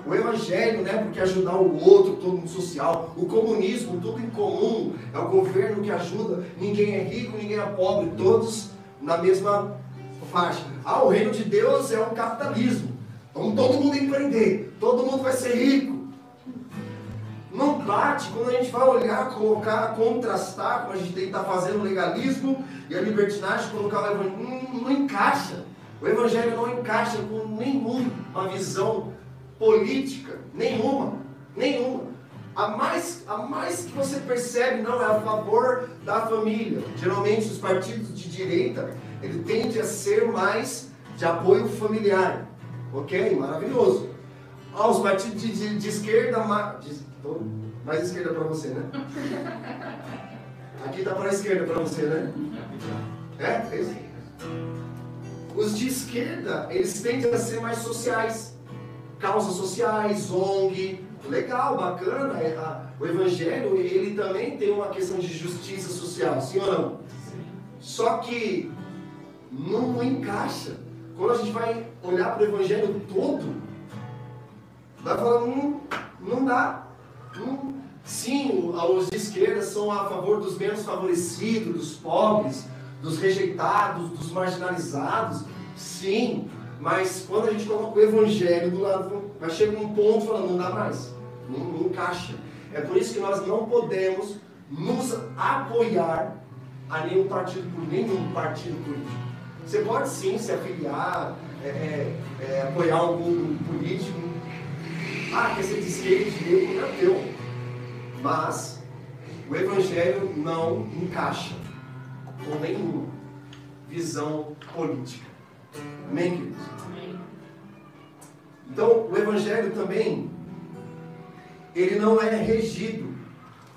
o evangelho, né? Porque ajudar o outro, todo mundo social. O comunismo, tudo em comum, é o governo que ajuda, ninguém é rico, ninguém é pobre, todos na mesma faixa. O reino de Deus é o capitalismo. Então todo mundo empreender, todo mundo vai ser rico. Não bate quando a gente vai olhar, colocar, contrastar, como a gente está fazendo o legalismo e a libertinagem, colocar o evangelho, não encaixa. O evangelho não encaixa com nenhuma visão política, nenhuma. A mais que você percebe, não, é a favor da família. Geralmente os partidos de direita, ele tende a ser mais de apoio familiar. Ok? Maravilhoso. Os partidos de esquerda, mais esquerda para você, né? Aqui tá para a esquerda para você, né? É isso. Os de esquerda, eles tendem a ser mais sociais, causas sociais, ONG, legal, bacana. O Evangelho, ele também tem uma questão de justiça social, sim ou não? Só que não encaixa. Quando a gente vai olhar para o Evangelho todo, vai falar, não dá. Sim, os de esquerda são a favor dos menos favorecidos, dos pobres, dos rejeitados, dos marginalizados. Sim, mas quando a gente coloca o Evangelho do lado, vai chegar um ponto falando, não dá mais. Não encaixa. É por isso que nós não podemos nos apoiar a nenhum partido político. Você pode sim se afiliar, apoiar algum político. Quer ser de esquerda, de direita, é teu. Mas o Evangelho não encaixa com nenhuma visão política. Amém, queridos? Amém. Então, o Evangelho também, ele não é regido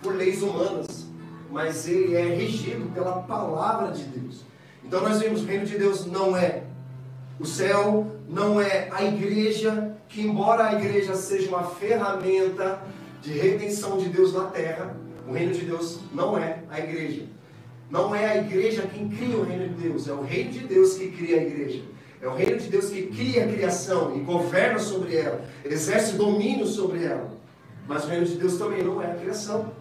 por leis humanas, mas ele é regido pela palavra de Deus. Então nós vemos, o reino de Deus não é o céu, não é a igreja, que embora a igreja seja uma ferramenta de redenção de Deus na terra, o reino de Deus não é a igreja. Não é a igreja quem cria o reino de Deus, é o reino de Deus que cria a igreja. É o reino de Deus que cria a criação e governa sobre ela, exerce domínio sobre ela. Mas o reino de Deus também não é a criação.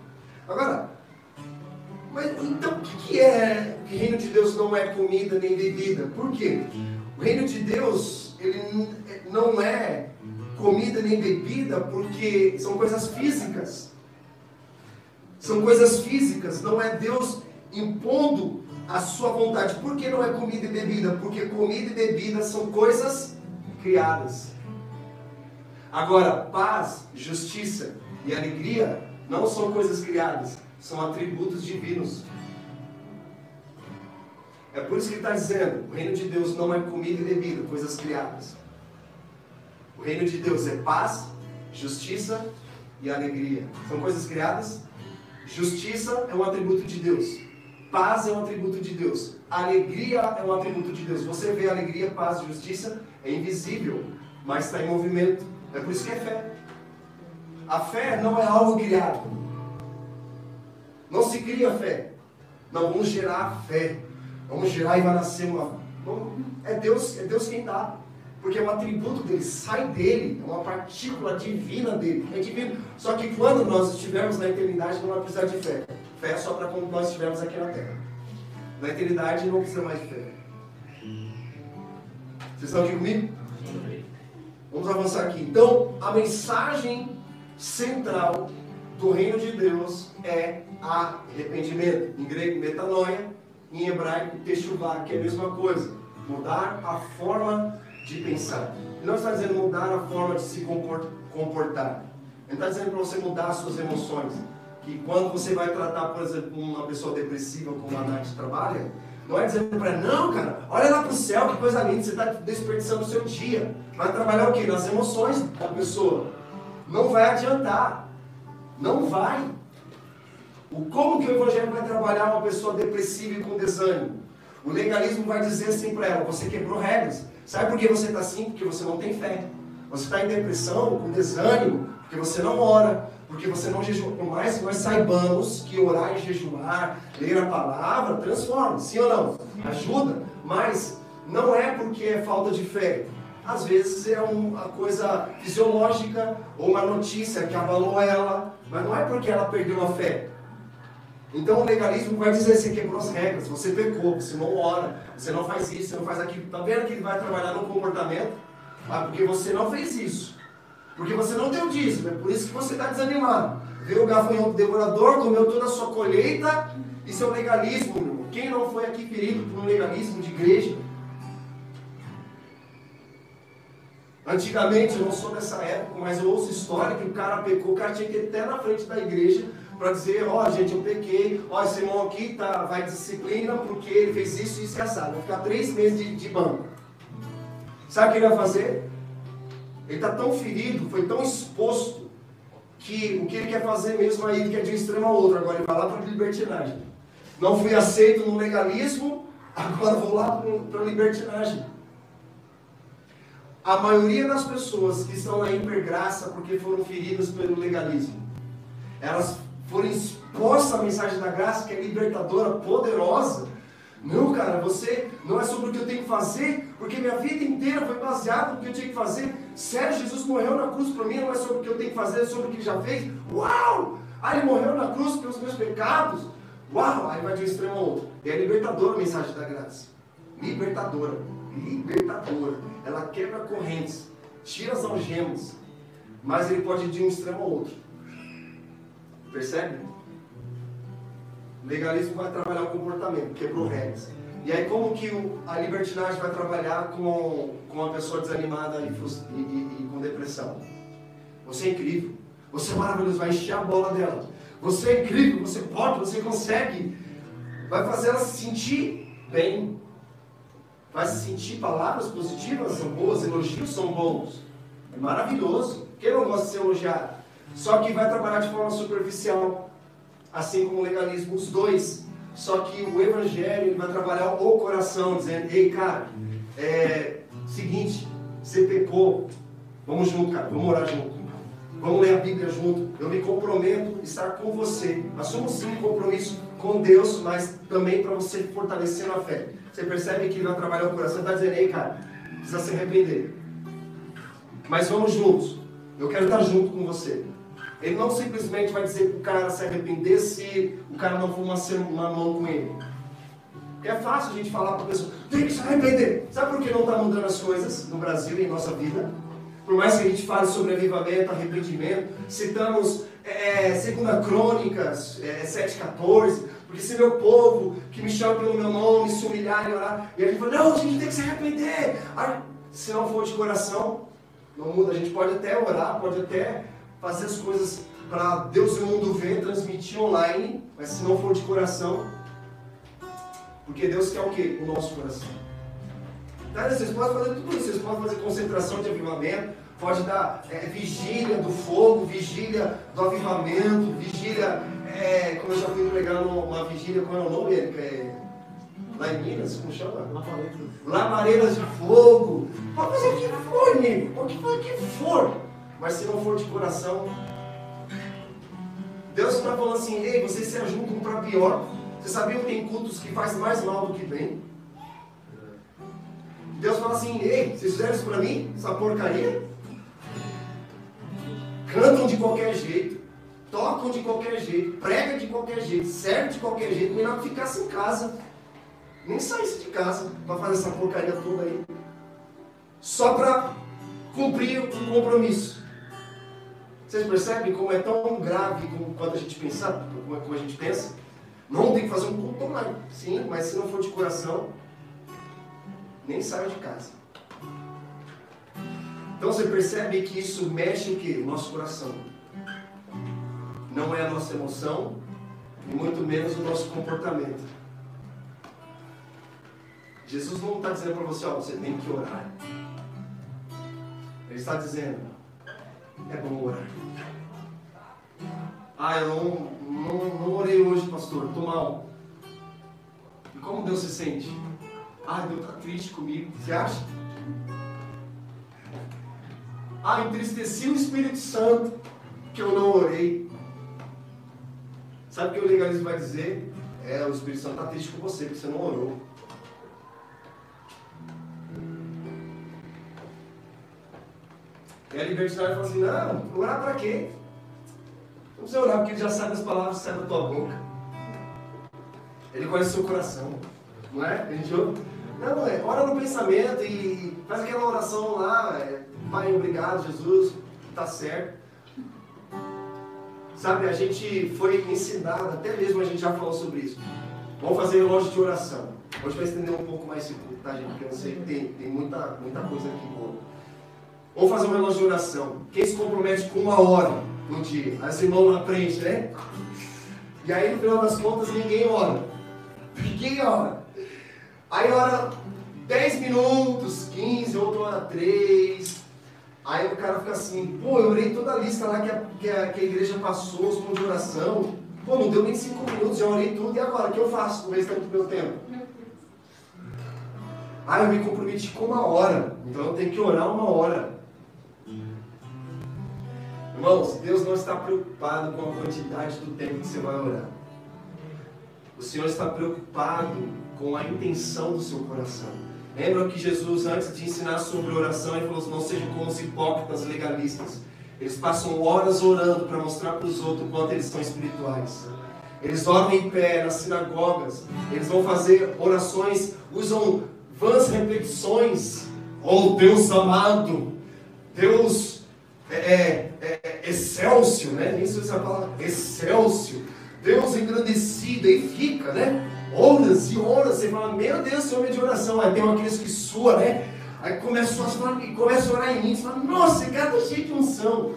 Agora, mas então o que é que o reino de Deus não é comida nem bebida? Por quê? O reino de Deus, ele não é comida nem bebida porque são coisas físicas. São coisas físicas, não é Deus impondo a sua vontade. Por que não é comida e bebida? Porque comida e bebida são coisas criadas. Agora, paz, justiça e alegria não são coisas criadas, são atributos divinos. É por isso que ele está dizendo, o reino de Deus não é comida e bebida, coisas criadas. O reino de Deus é paz, justiça e alegria. São coisas criadas? Justiça é um atributo de Deus. Paz é um atributo de Deus. Alegria é um atributo de Deus. Você vê alegria, paz e justiça, é invisível, mas está em movimento. É por isso que é fé. A fé não é algo criado. Não se cria fé. Não, vamos gerar fé. Vamos gerar e vai nascer uma... É Deus quem dá. Porque é um atributo dele, sai dele, é uma partícula divina dele. É divino. Só que quando nós estivermos na eternidade, não vai precisar de fé. Fé é só para quando nós estivermos aqui na terra. Na eternidade não precisa mais de fé. Vocês estão aqui comigo? Vamos avançar aqui. Então, a mensagem central do reino de Deus é arrependimento. Em grego, metanoia. Em hebraico, techuvá, que é a mesma coisa. Mudar a forma de pensar. Ele não está dizendo mudar a forma de se comportar. Ele está dizendo para você mudar as suas emoções. Que quando você vai tratar, por exemplo, uma pessoa depressiva como a Nath trabalha, não é dizendo para ela, não, cara, olha lá para o céu, que coisa linda, você está desperdiçando o seu dia. Vai trabalhar o quê? Nas emoções da pessoa. Não vai adiantar. Não vai. Como que o Evangelho vai trabalhar uma pessoa depressiva e com desânimo? O legalismo vai dizer assim para ela, você quebrou regras. Sabe por que você está assim? Porque você não tem fé. Você está em depressão, com desânimo, porque você não ora, porque você não jejua. Por mais que nós saibamos que orar e jejuar, ler a palavra, transforma, sim ou não? Ajuda, mas não é porque é falta de fé. Às vezes é uma coisa fisiológica ou uma notícia que abalou ela, mas não é porque ela perdeu a fé. Então o legalismo vai dizer, você quebrou as regras, você pecou, você não ora, você não faz isso, você não faz aquilo. Está vendo que ele vai trabalhar no comportamento? Porque você não fez isso. Porque você não deu dízimo, é por isso que você está desanimado. Veio o gafanhoto devorador, comeu toda a sua colheita, isso é o legalismo, meu irmão. Quem não foi aqui ferido por um legalismo de igreja? Antigamente, eu não sou dessa época, mas eu ouço história que o cara pecou, o cara tinha que ir até na frente da igreja para dizer, gente, eu pequei, esse irmão aqui vai disciplina porque ele fez isso e isso e assado. Vai ficar 3 meses de banco. Sabe o que ele vai fazer? Ele está tão ferido, foi tão exposto, que o que ele quer fazer mesmo aí, ele quer de um extremo ao outro. Agora ele vai lá para a libertinagem. Não fui aceito no legalismo, agora vou lá para a libertinagem. a maioria das pessoas que estão na hipergraça porque foram feridas pelo legalismo, elas foram expostas à mensagem da graça, que é libertadora, poderosa. Não, cara, você não é sobre o que eu tenho que fazer, porque minha vida inteira foi baseada no que eu tinha que fazer. Sério, Jesus morreu na cruz para mim, não é sobre o que eu tenho que fazer, é sobre o que ele já fez. Uau! Aí ele morreu na cruz pelos meus pecados. Uau! Aí vai de um extremo ao outro. É a libertadora a mensagem da graça. Libertadora. Libertadora. Ela quebra correntes, tira as algemas, mas ele pode ir de um extremo ao outro. Percebe? O legalismo vai trabalhar o comportamento, quebrou regras. E aí como que a libertinagem vai trabalhar com uma pessoa desanimada e com depressão? Você é incrível, você é maravilhoso, vai encher a bola dela. Você é incrível, você pode, você consegue. Vai fazer ela se sentir bem. Vai se sentir palavras positivas, são boas, elogios são bons. É maravilhoso. Quem não gosta de ser elogiado? Só que vai trabalhar de forma superficial. Assim como o legalismo, os dois. Só que o evangelho ele vai trabalhar o coração, dizendo, ei cara, seguinte, você pecou, vamos junto, cara, vamos orar junto. Vamos ler a Bíblia junto. Eu me comprometo a estar com você. Assumo sim um compromisso com Deus, mas também para você fortalecer na fé. Você percebe que ele vai trabalhar o coração e está dizendo, ei cara, precisa se arrepender. Mas vamos juntos. Eu quero estar junto com você. Ele não simplesmente vai dizer para o cara se arrepender se o cara não for uma mão com ele. É fácil a gente falar para a pessoa, tem que se arrepender. Sabe por que não está mudando as coisas no Brasil e em nossa vida? Por mais que a gente fale sobre avivamento, arrependimento, citamos 2 Crônicas 7,14, porque se meu povo, que me chama pelo meu nome, se humilhar e orar, e a gente fala, não, a gente tem que se arrepender. Aí, se não for de coração, não muda. A gente pode até orar, pode até fazer as coisas para Deus e o mundo ver, transmitir online, mas se não for de coração, porque Deus quer o quê? O nosso coração. Tá, vocês podem fazer tudo isso, vocês podem fazer concentração de avivamento, pode dar vigília do fogo, vigília do avivamento, vigília, como eu já fui pregar numa vigília, qual é o nome? Lá em Minas, como chama? Labaredas de fogo. Pode fazer o que for, amigo, pode fazer o que for. Mas se não for de coração, Deus está falando assim, ei, vocês se ajuntam para pior. Vocês sabiam que tem cultos que faz mais mal do que bem? Deus fala assim, ei, vocês fizeram isso para mim? Essa porcaria? Cantam de qualquer jeito, tocam de qualquer jeito, pregam de qualquer jeito, servem de qualquer jeito, melhor que ficasse em casa. Nem saísse de casa para fazer essa porcaria toda aí. Só para cumprir o compromisso. Vocês percebem como é tão grave quando a gente pensa, como a gente pensa? Não tem que fazer um culto online. Sim, mas se não for de coração, nem saia de casa. Então você percebe que isso mexe o quê? O nosso coração. Não é a nossa emoção, e muito menos o nosso comportamento. Jesus não está dizendo para você, ó, você tem que orar. Ele está dizendo, é bom orar. Ah, eu não orei hoje, pastor, estou mal. E como Deus se sente? Ah, Deus está triste comigo, você acha? Ah, entristeci o Espírito Santo que eu não orei. Sabe o que o legalismo vai dizer? O Espírito Santo está triste com você, porque você não orou. E a libertinagem fala assim, não, orar para quê? Não precisa orar, porque ele já sabe as palavras que saem da tua boca. Ele conhece o seu coração, não é? A gente ouve? Não, ora no pensamento e faz aquela oração lá, Pai, obrigado, Jesus, tá certo. Sabe, a gente foi ensinado, até mesmo a gente já falou sobre isso. Vamos fazer relógio de oração. Hoje vai estender um pouco mais esse culto, tá, gente? Porque eu sei que tem muita coisa aqui boa. Vamos fazer um relógio de oração. Quem se compromete com 1 hora no dia? Aí você mão na frente, né? E aí, no final das contas, ninguém ora. Ninguém ora. Aí ora 10 minutos, 15, outro ora 3. Aí o cara fica assim, pô, eu orei toda a lista lá que a igreja passou, os pontos de oração. Pô, não deu nem 5 minutos, já orei tudo, e agora? O que eu faço com o restante do meu tempo? Ah, eu me comprometi com 1 hora, então eu tenho que orar 1 hora. Irmãos, Deus não está preocupado com a quantidade do tempo que você vai orar. O Senhor está preocupado com a intenção do seu coração. Lembra que Jesus, antes de ensinar sobre oração, ele falou assim, não sejam como os hipócritas legalistas. Eles passam horas orando para mostrar para os outros o quanto eles são espirituais. Eles oram em pé nas sinagogas. Eles vão fazer orações, usam vãs repetições. Oh, Deus amado, Deus excelsio, né? Nem sei se é a palavra, excelsio. Deus engrandecido, e fica, né? Horas e horas, você fala, meu Deus, esse homem de oração. Aí tem aqueles que sua, né? Aí começa a orar em mim, você fala, nossa, esse cara tá cheio de unção.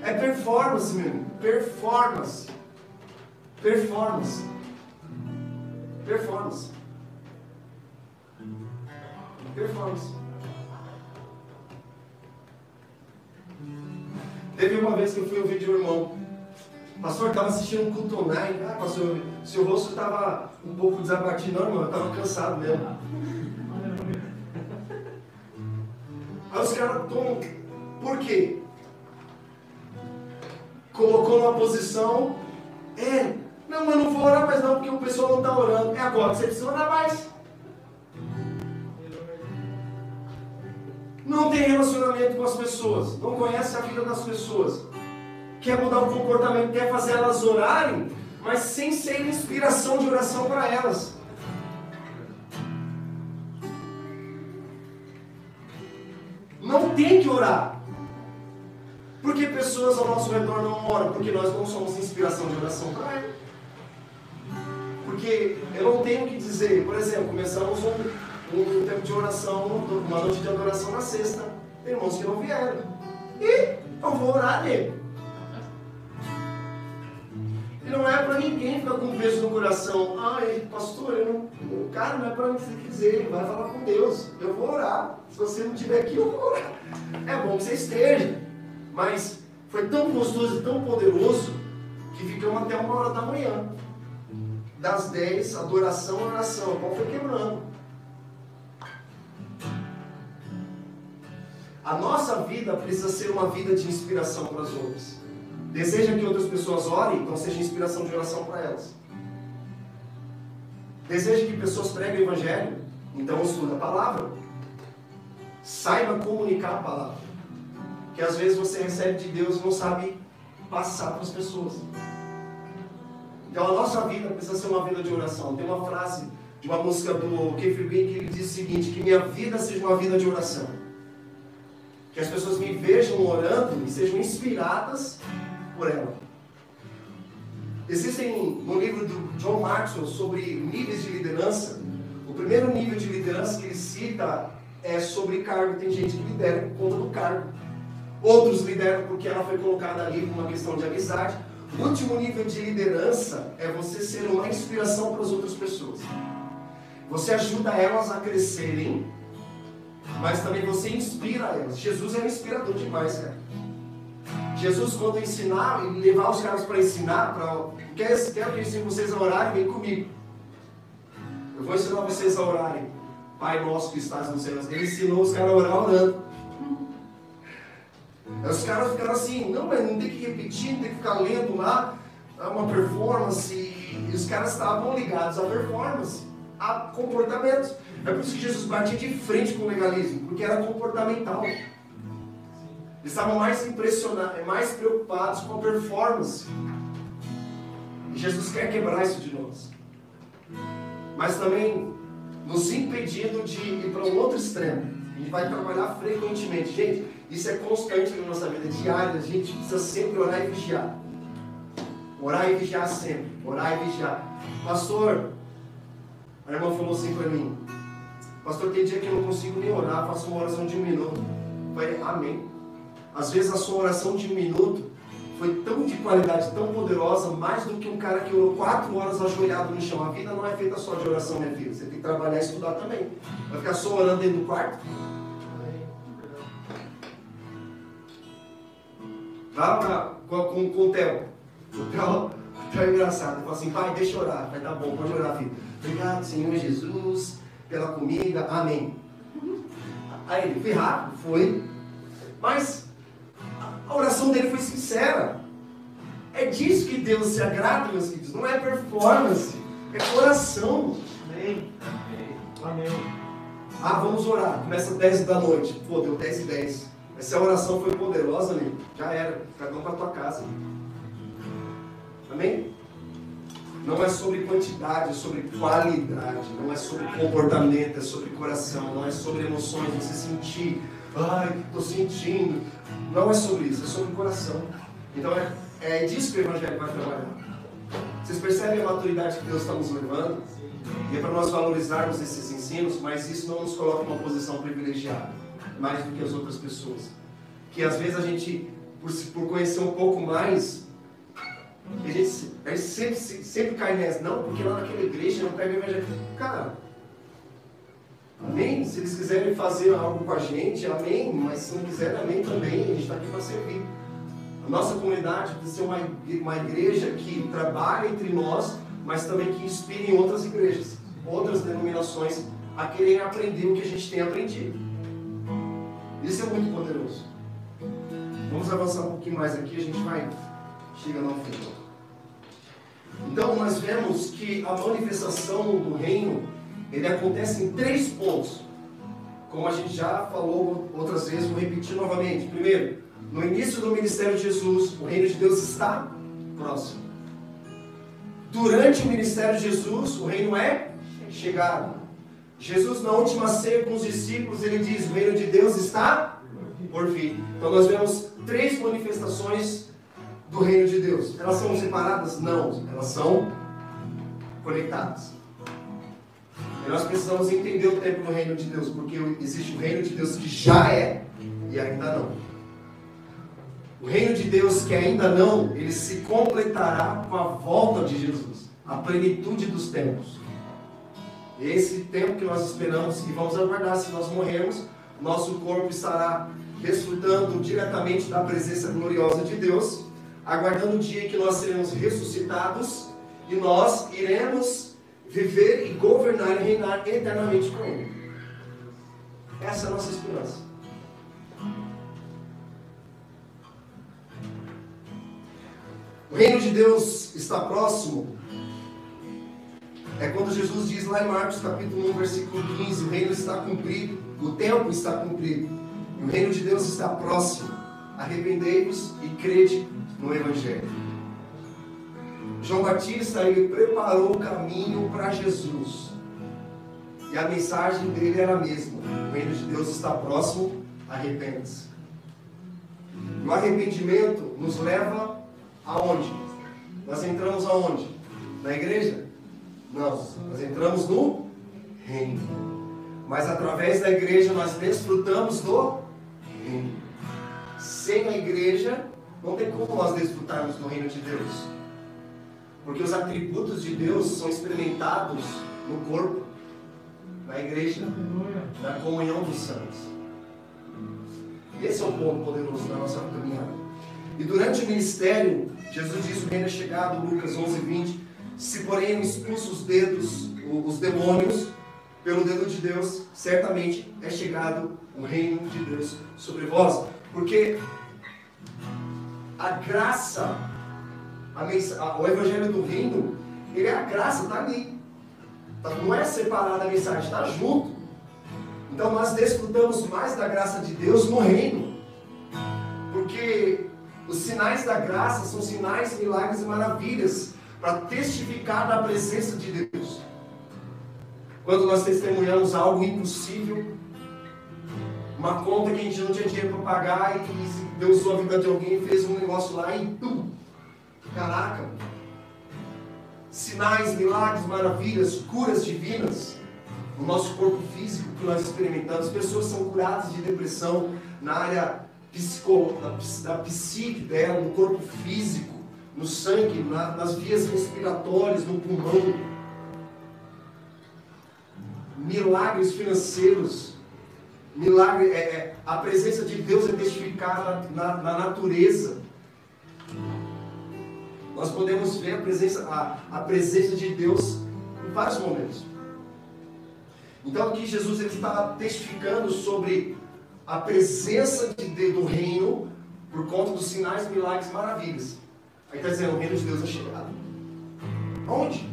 É performance, meu irmão. Performance. Performance. Performance. Performance. Teve uma vez que eu fui ouvir de um irmão. O pastor estava assistindo um culto online. Ah, pastor, seu rosto estava um pouco desabatido. Não, irmão, eu estava cansado mesmo. Aí os caras tomam. Por quê? Colocou numa posição. Não, eu não vou orar mais não, porque o pessoal não está orando. É agora que você precisa orar mais. Não tem relacionamento com as pessoas. Não conhece a vida das pessoas. Quer mudar o comportamento, quer fazer elas orarem, mas sem ser inspiração de oração para elas. Não tem que orar. Porque pessoas ao nosso redor não oram, porque nós não somos inspiração de oração para elas. Porque eu não tenho o que dizer. Por exemplo, começamos um tempo de oração, uma noite de adoração na sexta. Tem irmãos que não vieram. E eu vou orar nele. E não é para ninguém ficar com um peso no coração. Ai, pastor, o cara não é para você dizer, vai falar com Deus. Eu vou orar. Se você não estiver aqui, eu vou orar. É bom que você esteja. Mas foi tão gostoso e tão poderoso que ficamos até 1h da manhã. Das 10, adoração e oração. O pau foi quebrando. A nossa vida precisa ser uma vida de inspiração para os outros. Deseja que outras pessoas orem, então seja inspiração de oração para elas. Deseja que pessoas preguem o Evangelho, então estuda a palavra. Saiba comunicar a palavra. Que às vezes você recebe de Deus e não sabe passar para as pessoas. Então a nossa vida precisa ser uma vida de oração. Tem uma frase de uma música do Kiefer Green que ele diz o seguinte, que minha vida seja uma vida de oração. Que as pessoas me vejam orando e sejam inspiradas por ela. Existem no livro do John Maxwell sobre níveis de liderança. O primeiro nível de liderança que ele cita é sobre cargo. Tem gente que lidera por conta do cargo. Outros lideram porque ela foi colocada ali por uma questão de amizade. O último nível de liderança é você ser uma inspiração para as outras pessoas. Você ajuda elas a crescerem, mas também você inspira elas. Jesus é um inspirador demais, cara. Jesus, quando ensinar e levar os caras para ensinar, quero que eu ensine vocês a orarem, vem comigo. Eu vou ensinar vocês a orarem. Pai nosso que estás nos céus. Ele ensinou os caras a orar orando. Aí os caras ficaram assim, não, mas não tem que repetir, não tem que ficar lendo lá uma performance. E os caras estavam ligados à performance, a comportamentos. É por isso que Jesus batia de frente com o legalismo, porque era comportamental. Eles estavam mais impressionados, mais preocupados com a performance. E Jesus quer quebrar isso de nós. Mas também nos impedindo de ir para um outro extremo. A gente vai trabalhar frequentemente. Gente, isso é constante na nossa vida, diária. A gente precisa sempre orar e vigiar. Orar e vigiar sempre. Orar e vigiar. Pastor, a irmã falou assim para mim, pastor, tem dia que eu não consigo nem orar, faço uma oração de 1 minuto. Eu falei, amém. Às vezes a sua oração de 1 minuto foi tão de qualidade, tão poderosa, mais do que um cara que orou 4 horas ajoelhado no chão. A vida não é feita só de oração, minha filha. Você tem que trabalhar e estudar também. Vai ficar só orando dentro do quarto? Vai lá com o Theo. O Theo é engraçado. Ele fala assim, pai, deixa eu orar. Vai, tá bom, pode orar, filho. Obrigado, Senhor Jesus, pela comida. Amém. Aí ele foi rápido, foi. Mas a oração dele foi sincera. É disso que Deus se agrada, meus filhos. Não é performance, é coração. Amém. Amém. Ah, vamos orar. Começa às 10 da noite. Pô, deu 10:10. Essa oração foi poderosa, amigo. Já era. Cada um para a tua casa. Amém? Não é sobre quantidade, é sobre qualidade. Não é sobre comportamento, é sobre coração. Não é sobre emoções, você sentir. Ai, estou sentindo. Não é sobre isso, é sobre coração. Então é disso que o Evangelho vai trabalhar. Vocês percebem a maturidade que Deus está nos levando? E é para nós valorizarmos esses ensinos, mas isso não nos coloca em uma posição privilegiada, mais do que as outras pessoas. Que às vezes a gente, por conhecer um pouco mais, a gente sempre cai nessa. Não, porque lá naquela igreja não pega o Evangelho. Cara, amém? Se eles quiserem fazer algo com a gente, amém. Mas se não quiserem, amém também. A gente está aqui para servir. A nossa comunidade precisa ser uma igreja que trabalha entre nós, mas também que inspire em outras igrejas, outras denominações, a querem aprender o que a gente tem aprendido. Isso é muito poderoso. Vamos avançar um pouquinho mais aqui, a gente vai chegando ao fim. Então nós vemos que a manifestação do reino, ele acontece em 3 pontos. Como a gente já falou outras vezes, vou repetir novamente. Primeiro, no início do ministério de Jesus, o reino de Deus está próximo. Durante o ministério de Jesus, o reino é chegado. Jesus, na última ceia com os discípulos, ele diz: o reino de Deus está por vir. Então nós vemos 3 manifestações do reino de Deus. Elas são separadas? Não, elas são conectadas. E nós precisamos entender o tempo do reino de Deus, porque existe o reino de Deus que já é e ainda não. O reino de Deus que ainda não, ele se completará com a volta de Jesus, a plenitude dos tempos. Esse tempo que nós esperamos e vamos aguardar, se nós morrermos, nosso corpo estará desfrutando diretamente da presença gloriosa de Deus, aguardando o dia em que nós seremos ressuscitados e nós iremos viver e governar e reinar eternamente com Ele. Essa é a nossa esperança. O reino de Deus está próximo. É quando Jesus diz lá em Marcos capítulo 1, versículo 15, o reino está cumprido, o tempo está cumprido, e o reino de Deus está próximo. Arrependei-vos e crede no Evangelho. João Batista, ele preparou o caminho para Jesus. E a mensagem dele era a mesma: o reino de Deus está próximo, arrependa-se. O arrependimento nos leva aonde? Nós entramos aonde? Na igreja? Não, nós entramos no reino. Mas através da igreja nós desfrutamos do reino. Sem a igreja, não tem como nós desfrutarmos do reino de Deus. Porque os atributos de Deus são experimentados no corpo, na igreja, na comunhão dos santos. Esse é o ponto poderoso da nossa caminhada. E durante o ministério, Jesus diz: o reino é chegado, Lucas 11:20. Se porém eu expulso os demônios, pelo dedo de Deus, certamente é chegado o reino de Deus sobre vós. Porque a graça, o evangelho do reino, ele é a graça, está ali. Não é separada a mensagem, está junto. Então nós desfrutamos mais da graça de Deus no reino. Porque os sinais da graça são sinais, milagres e maravilhas para testificar da presença de Deus. Quando nós testemunhamos algo impossível, uma conta que a gente não tinha dinheiro para pagar e Deus usou a vida de alguém e fez um negócio lá e caraca! Sinais, milagres, maravilhas, curas divinas no nosso corpo físico que nós experimentamos. Pessoas são curadas de depressão na área da psique dela, no corpo físico, no sangue, nas vias respiratórias, no pulmão. Milagres financeiros. A presença de Deus é testificada na natureza. Nós podemos ver a presença de Deus em vários momentos. Então aqui Jesus ele está testificando sobre a presença do reino por conta dos sinais, milagres e maravilhas. Aí está dizendo, o reino de Deus é chegado. Onde?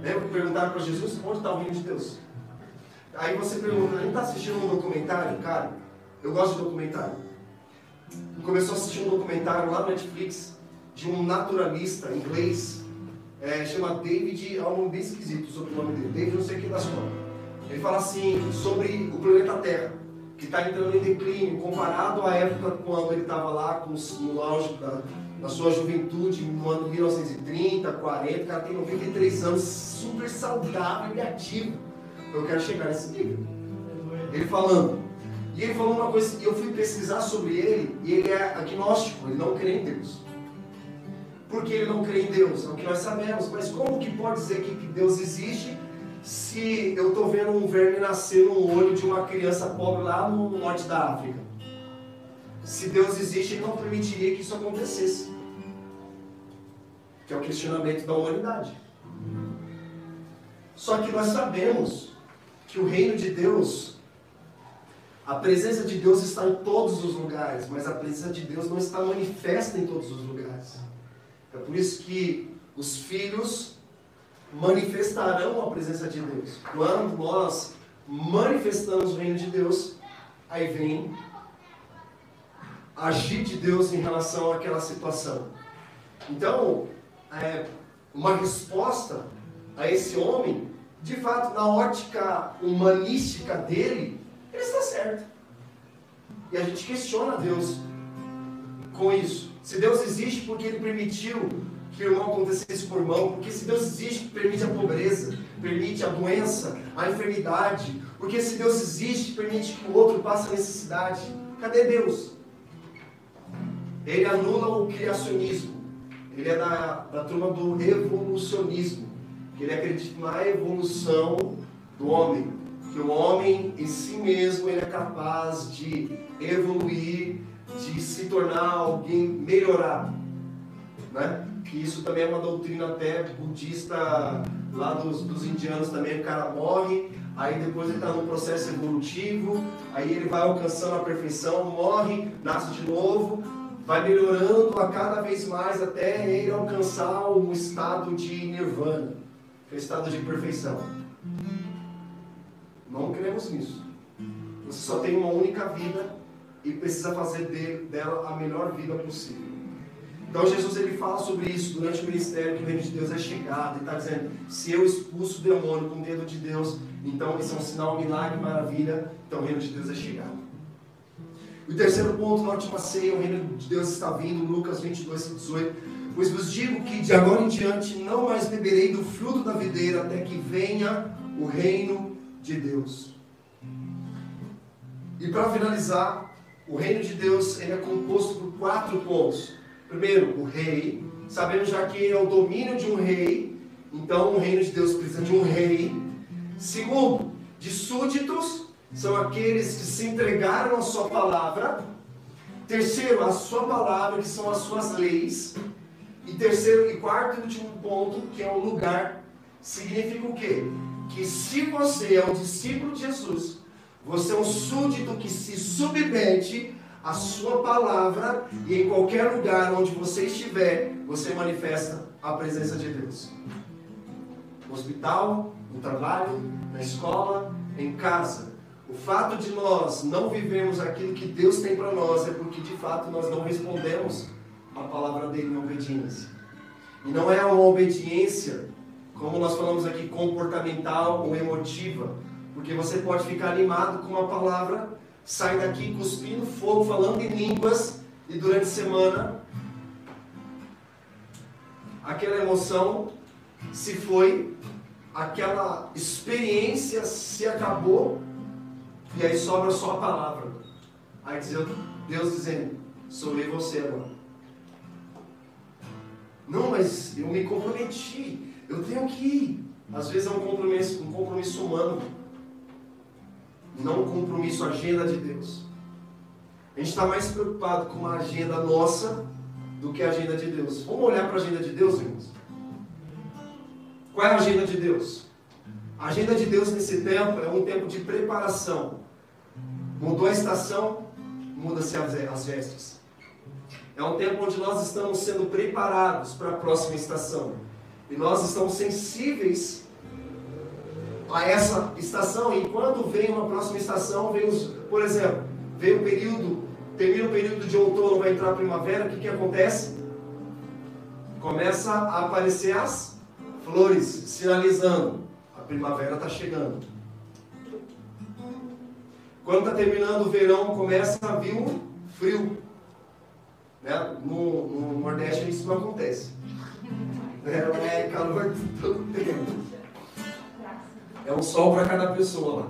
Lembra que perguntaram para Jesus, onde está o reino de Deus? Aí você pergunta, a gente está assistindo um documentário? Cara, eu gosto de documentário. Começou a assistir um documentário lá no Netflix de um naturalista inglês, chama David, é um nome bem esquisito sobre o nome dele, David não sei o que das contas. Ele fala assim sobre o planeta Terra, que está entrando em declínio comparado à época quando ele estava lá no auge da sua juventude, no ano 1930, 40, o cara tem 93 anos, super saudável e ativo. Eu quero chegar nesse nível. Ele falando. E ele falou uma coisa, e eu fui pesquisar sobre ele, e ele é agnóstico, ele não crê em Deus. Por que ele não crê em Deus? É o que nós sabemos, mas como que pode dizer que Deus existe se eu estou vendo um verme nascer no olho de uma criança pobre lá no norte da África? Se Deus existe, ele não permitiria que isso acontecesse. Que é o questionamento da humanidade. Só que nós sabemos que o reino de Deus, a presença de Deus está em todos os lugares, mas a presença de Deus não está manifesta em todos os lugares. É por isso que os filhos manifestarão a presença de Deus. Quando nós manifestamos o reino de Deus, aí vem agir de Deus em relação àquela situação. Então, uma resposta a esse homem, de fato, na ótica humanística dele, ele está certo. E a gente questiona Deus com isso. Se Deus existe, porque Ele permitiu que o irmão acontecesse por irmão? Porque se Deus existe, permite a pobreza, permite a doença, a enfermidade? Porque se Deus existe, permite que o outro passe a necessidade? Cadê Deus? Ele anula o criacionismo. Ele é da turma do evolucionismo. Ele acredita na evolução do homem. Que o homem em si mesmo ele é capaz de evoluir, de se tornar alguém melhorado, né? Que isso também é uma doutrina até budista lá dos indianos também. O cara morre, aí depois ele está num processo evolutivo, aí ele vai alcançando a perfeição, morre, nasce de novo, vai melhorando a cada vez mais até ele alcançar um estado de nirvana, que é o estado de perfeição. Não cremos nisso. Você só tem uma única vida e precisa fazer dela a melhor vida possível. Então Jesus ele fala sobre isso durante o ministério, que o reino de Deus é chegado. Ele está dizendo, se eu expulso o demônio com o dedo de Deus, então isso é um sinal, um milagre, maravilha, então o reino de Deus é chegado. O terceiro ponto, na última ceia, o reino de Deus está vindo, Lucas 22, 18. Pois vos digo que de agora em diante não mais beberei do fruto da videira até que venha o reino de Deus. E para finalizar, o reino de Deus ele é composto por 4 pontos. Primeiro, o rei. Sabemos já que é o domínio de um rei, então o reino de Deus precisa de um rei. Segundo, de súditos, são aqueles que se entregaram à sua palavra. Terceiro, a sua palavra, que são as suas leis. E terceiro e quarto e último ponto, que é o lugar. Significa o quê? Que se você é um discípulo de Jesus, você é um súdito que se submete à sua palavra, e em qualquer lugar onde você estiver, você manifesta a presença de Deus. No hospital, no trabalho, na escola, em casa. O fato de nós não vivemos aquilo que Deus tem para nós é porque de fato nós não respondemos a palavra dele em obediência. E não é uma obediência, como nós falamos aqui, comportamental ou emotiva. Porque você pode ficar animado com uma palavra, sai daqui cuspindo fogo, falando em línguas, e durante a semana aquela emoção se foi, aquela experiência se acabou, e aí sobra só a palavra. Aí Deus dizendo, sou eu e você agora. Não, mas eu me comprometi, eu tenho que ir. Às vezes é um compromisso humano, não um compromisso, agenda de Deus. A gente está mais preocupado com a agenda nossa do que a agenda de Deus. Vamos olhar para a agenda de Deus, irmãos? Qual é a agenda de Deus? A A agenda de Deus nesse tempo é um tempo de preparação. Mudou a estação, muda-se as vestes. É um tempo onde nós estamos sendo preparados para a próxima estação. E nós estamos sensíveis a essa estação. E quando vem uma próxima estação, por exemplo, vem o período, termina o período de outono, vai entrar a primavera, o que acontece? Começa a aparecer as flores, sinalizando, a primavera está chegando. Quando está terminando o verão, começa a vir o frio. Né? No Nordeste isso não acontece. É calor todo tempo. É um sol para cada pessoa lá.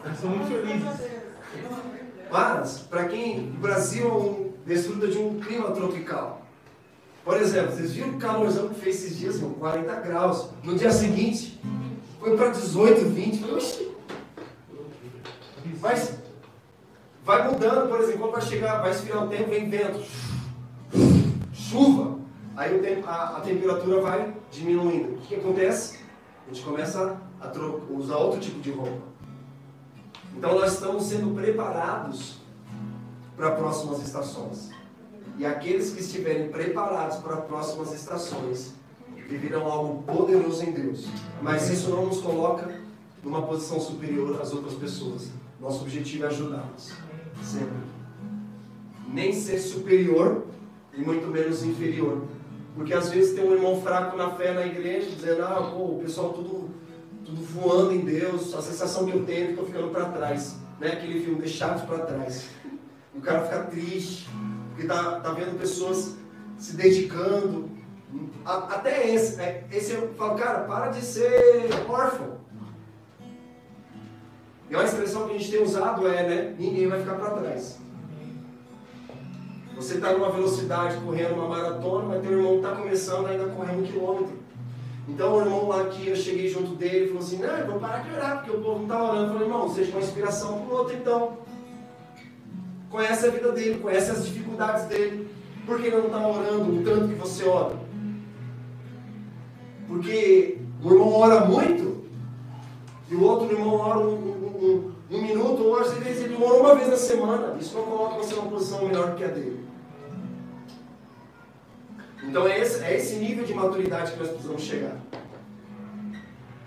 Eles são muito felizes. Mas, para quem... O Brasil desfruta de um clima tropical. Por exemplo, vocês viram o calorzão que fez esses dias? 40 graus. No dia seguinte, foi para 18, 20. Oxi. Mas vai mudando, por exemplo, quando vai esfriar o tempo, vem vento, chuva, aí a temperatura vai diminuindo. O que acontece? A gente começa a usar outro tipo de roupa. Então nós estamos sendo preparados para próximas estações. E aqueles que estiverem preparados para próximas estações viverão algo poderoso em Deus. Mas isso não nos coloca numa posição superior às outras pessoas. Nosso objetivo é ajudá-los. Sempre. Nem ser superior e muito menos inferior. Porque às vezes tem um irmão fraco na fé na igreja, dizendo, o pessoal tudo voando em Deus, a sensação que eu tenho é que estou ficando para trás. Né? Aquele filme, Deixados para Trás. E o cara fica triste, porque tá vendo pessoas se dedicando. Até esse eu falo, cara, para de ser órfão. E uma expressão que a gente tem usado né? Ninguém vai ficar para trás. Você está numa velocidade correndo uma maratona, mas teu irmão está começando ainda a correr 1 quilômetro. Então o irmão lá que eu cheguei junto dele falou assim, não, eu vou parar de orar, porque o povo não está orando. Eu falei, irmão, seja uma inspiração para o outro então. Conhece a vida dele, conhece as dificuldades dele. Por que ele não está orando o tanto que você ora? Porque o irmão ora muito, e o outro irmão ora um minuto, ou às vezes ele ora uma vez na semana. Isso não coloca você numa posição melhor que a dele. Então é esse nível de maturidade que nós precisamos chegar.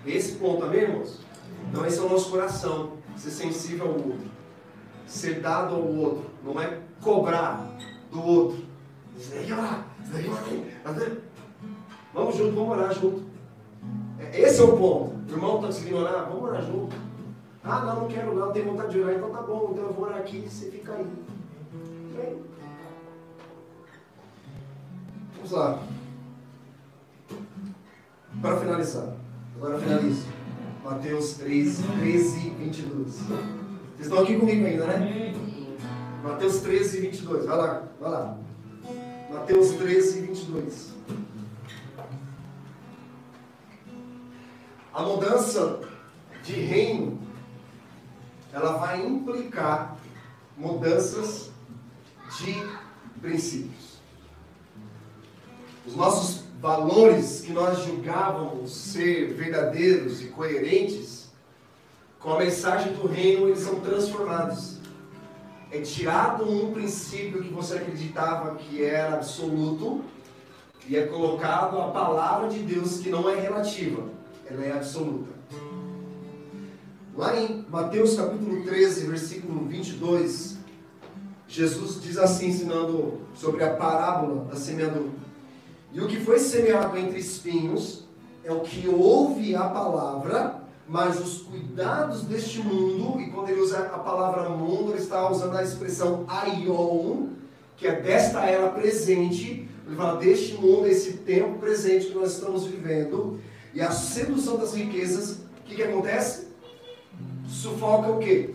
Esse ponto, amém, irmãos? Então esse é o nosso coração. Ser sensível ao outro. Ser dado ao outro. Não é cobrar do outro. Isso daí orar. Vamos junto, vamos orar junto. Esse é o ponto. O irmão está conseguindo orar? Vamos orar junto. Não quero não, tenho vontade de orar. Então tá bom, então eu vou orar aqui e você fica aí. Bem. Vamos lá. Para finalizar. Agora finalizo. Mateus 13, 22. Vocês estão aqui comigo ainda, né? Mateus 13, 22. Vai lá. Mateus 13, 22. A mudança de reino, ela vai implicar mudanças de princípios. Os nossos valores que nós julgávamos ser verdadeiros e coerentes, com a mensagem do reino, eles são transformados. É tirado um princípio que você acreditava que era absoluto e é colocado a palavra de Deus que não é relativa, ela é absoluta. Lá em Mateus capítulo 13, versículo 22, Jesus diz assim, ensinando sobre a parábola da semeadura. E o que foi semeado entre espinhos é o que ouve a palavra, mas os cuidados deste mundo, e quando ele usa a palavra mundo, ele está usando a expressão aion, que é desta era presente, ele fala deste mundo, esse tempo presente que nós estamos vivendo, e a sedução das riquezas, o que acontece? Sufoca o quê?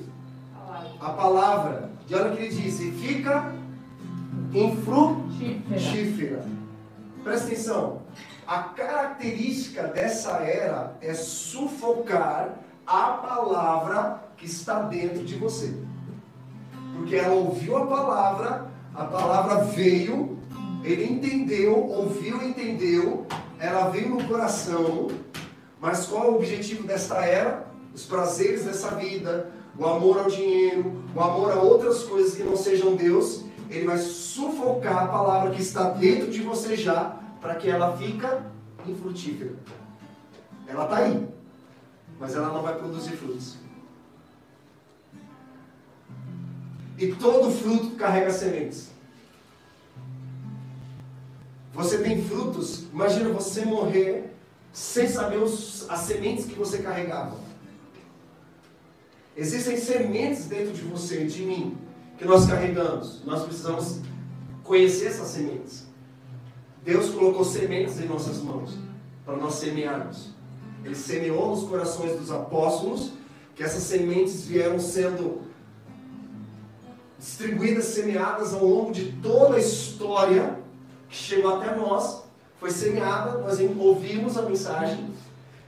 A palavra. E olha o que ele diz, e fica infrutífera. Presta atenção. A característica dessa era é sufocar a palavra que está dentro de você. Porque ela ouviu a palavra veio, ele entendeu, ouviu e entendeu, ela veio no coração, Mas qual é o objetivo desta era? Os prazeres dessa vida, o amor ao dinheiro, o amor a outras coisas que não sejam Deus, ele vai sufocar a palavra que está dentro de você já, para que ela fica infrutífera. Ela está aí, mas ela não vai produzir frutos. E todo fruto carrega sementes. Você tem frutos, imagina você morrer sem saber as sementes que você carregava. Existem sementes dentro de você, de mim, que nós carregamos. Nós precisamos conhecer essas sementes. Deus colocou sementes em nossas mãos, para nós semearmos. Ele semeou nos corações dos apóstolos, que essas sementes vieram sendo distribuídas, semeadas ao longo de toda a história, que chegou até nós, foi semeada, nós ouvimos a mensagem,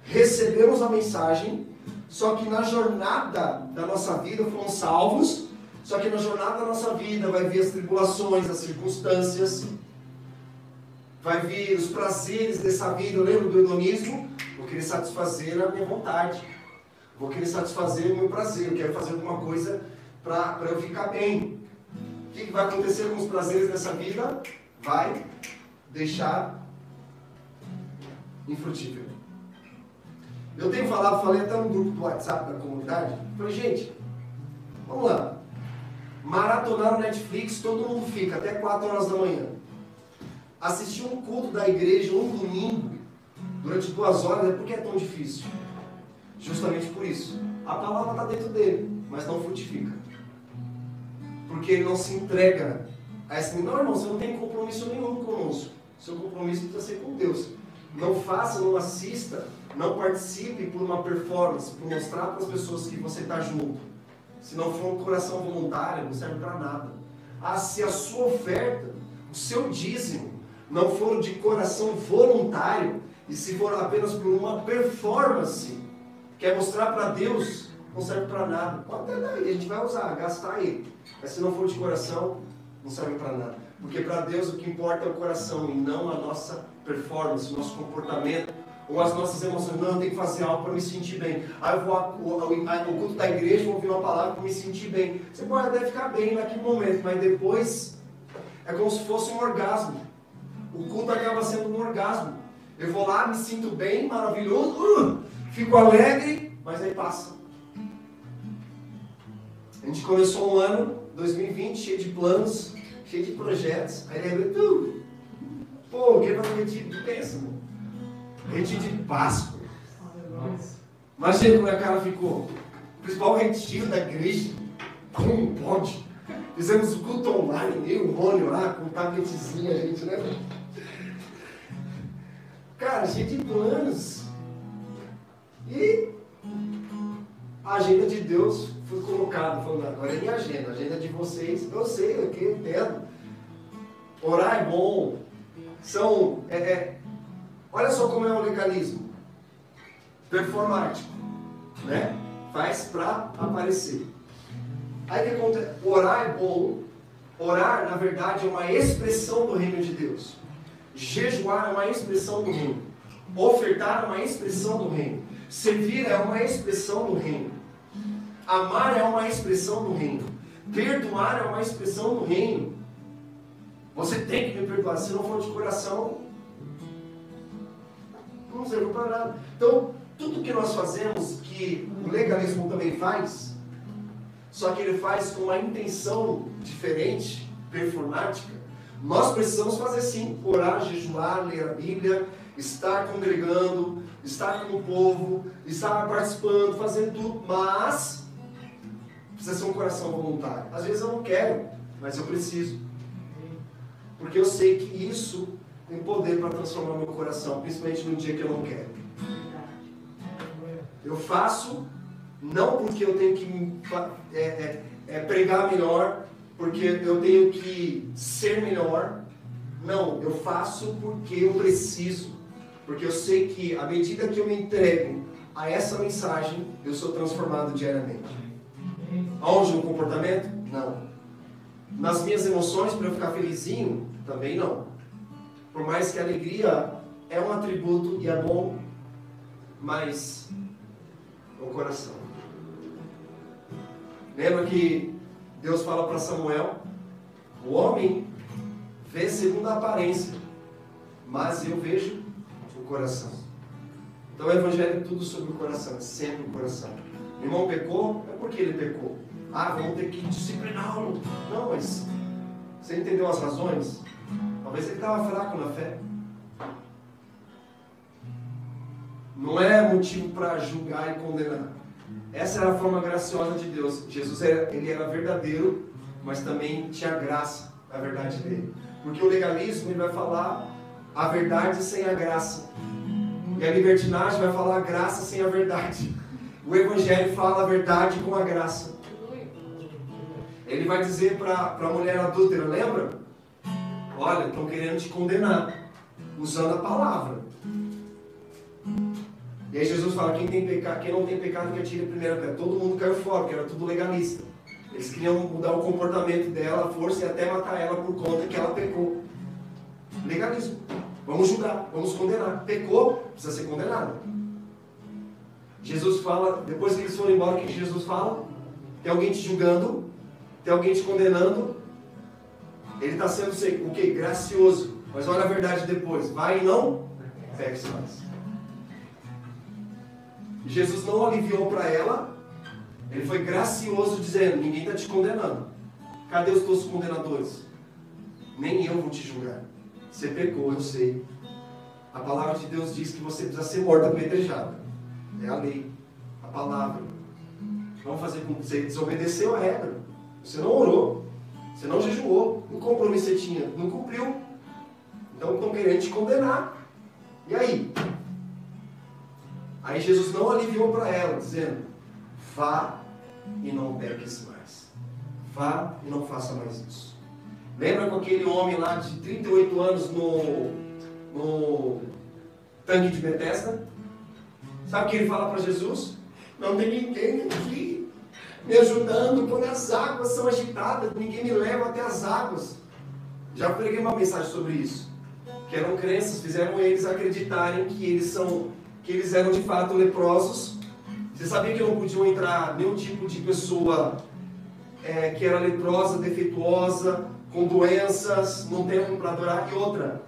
recebemos a mensagem, só que na jornada da nossa vida fomos salvos, só que na jornada da nossa vida vai vir as tribulações, as circunstâncias, vai vir os prazeres dessa vida. Eu lembro do hedonismo, vou querer satisfazer a minha vontade, vou querer satisfazer o meu prazer, eu quero fazer alguma coisa para eu ficar bem. O que vai acontecer com os prazeres dessa vida? Vai deixar infrutífero. Eu tenho falei até no grupo do WhatsApp da comunidade, falei, gente, vamos lá, maratonar no Netflix, todo mundo fica até 4 horas da manhã. Assistir um culto da igreja um domingo, durante 2 horas, é porque é tão difícil. Justamente por isso. A palavra está dentro dele, mas não frutifica. Porque ele não se entrega a esse... Não, irmão, você não tem compromisso nenhum conosco. Seu compromisso precisa ser com Deus. Não faça, não assista, não participe por uma performance, por mostrar para as pessoas que você está junto. Se não for um coração voluntário, não serve para nada. Se a sua oferta, o seu dízimo, não for de coração voluntário, e se for apenas por uma performance, quer mostrar para Deus, não serve para nada. Pode até daí, a gente vai usar, gastar ele. Mas se não for de coração, não serve para nada. Porque para Deus o que importa é o coração e não a nossa performance, o nosso comportamento, ou as nossas emoções. Não, eu tenho que fazer algo para me sentir bem. Eu vou ao culto da igreja, vou ouvir uma palavra para me sentir bem. Você pode até ficar bem naquele momento, mas depois é como se fosse um orgasmo. O culto acaba sendo um orgasmo. Eu vou lá, me sinto bem, maravilhoso, fico alegre, mas aí passa. A gente começou um ano, 2020, cheio de planos, cheio de projetos. Aí lembra tudo. Pô, o que vai repetir? Tu pensa, mano? Retiro de Páscoa. Imagina como a cara ficou. O principal retiro da igreja. Como pode? Fizemos o culto online, eu e o Rony lá, com um tabletezinho, a gente, né? Cara, cheio de planos. E a agenda de Deus foi colocada, falando, agora é minha agenda, a agenda de vocês, eu sei, eu entendo. Orar é bom. Olha só como é o legalismo. Performático, né? Faz para aparecer. Aí o que acontece? Orar é bom. Orar, na verdade, é uma expressão do reino de Deus. Jejuar é uma expressão do reino. Ofertar é uma expressão do reino. Servir é uma expressão do reino. Amar é uma expressão do reino. Perdoar é uma expressão do reino. Você tem que me perdoar. Se não for de coração, não serve para nada. Então, tudo que nós fazemos, que o legalismo também faz, só que ele faz com uma intenção diferente, performática, nós precisamos fazer sim, orar, jejuar, ler a Bíblia, estar congregando, estar com o povo, estar participando, fazendo tudo, mas precisa ser um coração voluntário. Às vezes eu não quero, mas eu preciso. Porque eu sei que isso tem poder para transformar meu coração, principalmente no dia que eu não quero. Eu faço, não porque eu tenho que pregar melhor, porque eu tenho que ser melhor. Não, eu faço porque eu preciso. Porque eu sei que à medida que eu me entrego a essa mensagem, eu sou transformado diariamente. Aonde? No comportamento? Não. Nas minhas emoções, para eu ficar felizinho? Também não. Por mais que a alegria é um atributo e é bom, mas o coração. Lembra que Deus fala para Samuel: o homem vê segundo a aparência, mas eu vejo o coração. Então o Evangelho é tudo sobre o coração, é sempre o coração. O irmão pecou, é porque ele pecou. Vamos ter que discipliná-lo. Não, mas você entendeu as razões? Talvez ele estava fraco na fé. Não é motivo para julgar e condenar. Essa era a forma graciosa de Deus. Jesus ele era verdadeiro, mas também tinha graça na verdade dele. Porque o legalismo ele vai falar a verdade sem a graça. E a libertinagem vai falar a graça sem a verdade. O Evangelho fala a verdade com a graça. Ele vai dizer para a mulher adúltera, lembra? Olha, estão querendo te condenar, usando a palavra. E aí Jesus fala, quem não tem pecado que atire a primeira pedra. Todo mundo caiu fora, porque era tudo legalista. Eles queriam mudar o comportamento dela, a força, e até matar ela por conta que ela pecou. Legalismo. Vamos julgar, vamos condenar. Pecou, precisa ser condenado. Jesus fala, depois que eles foram embora, o que Jesus fala? Tem alguém te julgando, tem alguém te condenando. Ele está sendo o quê? Gracioso. Mas olha a verdade depois. Vai e não peques mais. Jesus não aliviou para ela. Ele foi gracioso dizendo, ninguém está te condenando. Cadê os teus condenadores? Nem eu vou te julgar. Você pecou, eu sei. A palavra de Deus diz que você precisa ser morto apedrejado. É a lei, a palavra. Vamos fazer com que você desobedeceu a regra. Você não orou, você não jejuou, o compromisso que você tinha, não cumpriu. Então estão querendo te condenar. E aí? Aí Jesus não aliviou para ela, dizendo, vá e não peques mais. Vá e não faça mais isso. Lembra com aquele homem lá de 38 anos no tanque de Betesda? Sabe o que ele fala para Jesus? Não tem ninguém aqui me ajudando quando as águas são agitadas. Ninguém me leva até as águas. Já preguei uma mensagem sobre isso. Que eram crenças, fizeram eles acreditarem que eles eram de fato leprosos. Você sabia que não podiam entrar nenhum tipo de pessoa que era leprosa, defeituosa, com doenças, no templo para adorar? E outra,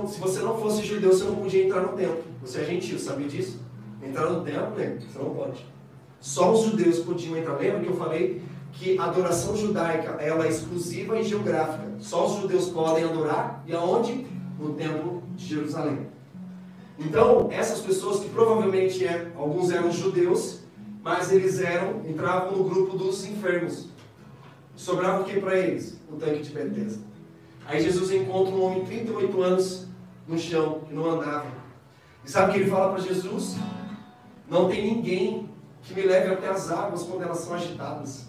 se você não fosse judeu, você não podia entrar no templo. Você é gentil, sabia disso? Entrar no templo, né? Você não pode. Só os judeus podiam entrar. Lembra que eu falei que a adoração judaica ela é exclusiva e geográfica? Só os judeus podem adorar. E aonde? No templo de Jerusalém. Então, essas pessoas que provavelmente alguns eram judeus, mas eles entravam no grupo dos enfermos. Sobrava o que para eles? O tanque de Betesda. Aí Jesus encontra um homem de 38 anos no chão, que não andava. E sabe o que ele fala para Jesus? Não tem ninguém que me leve até as águas quando elas são agitadas.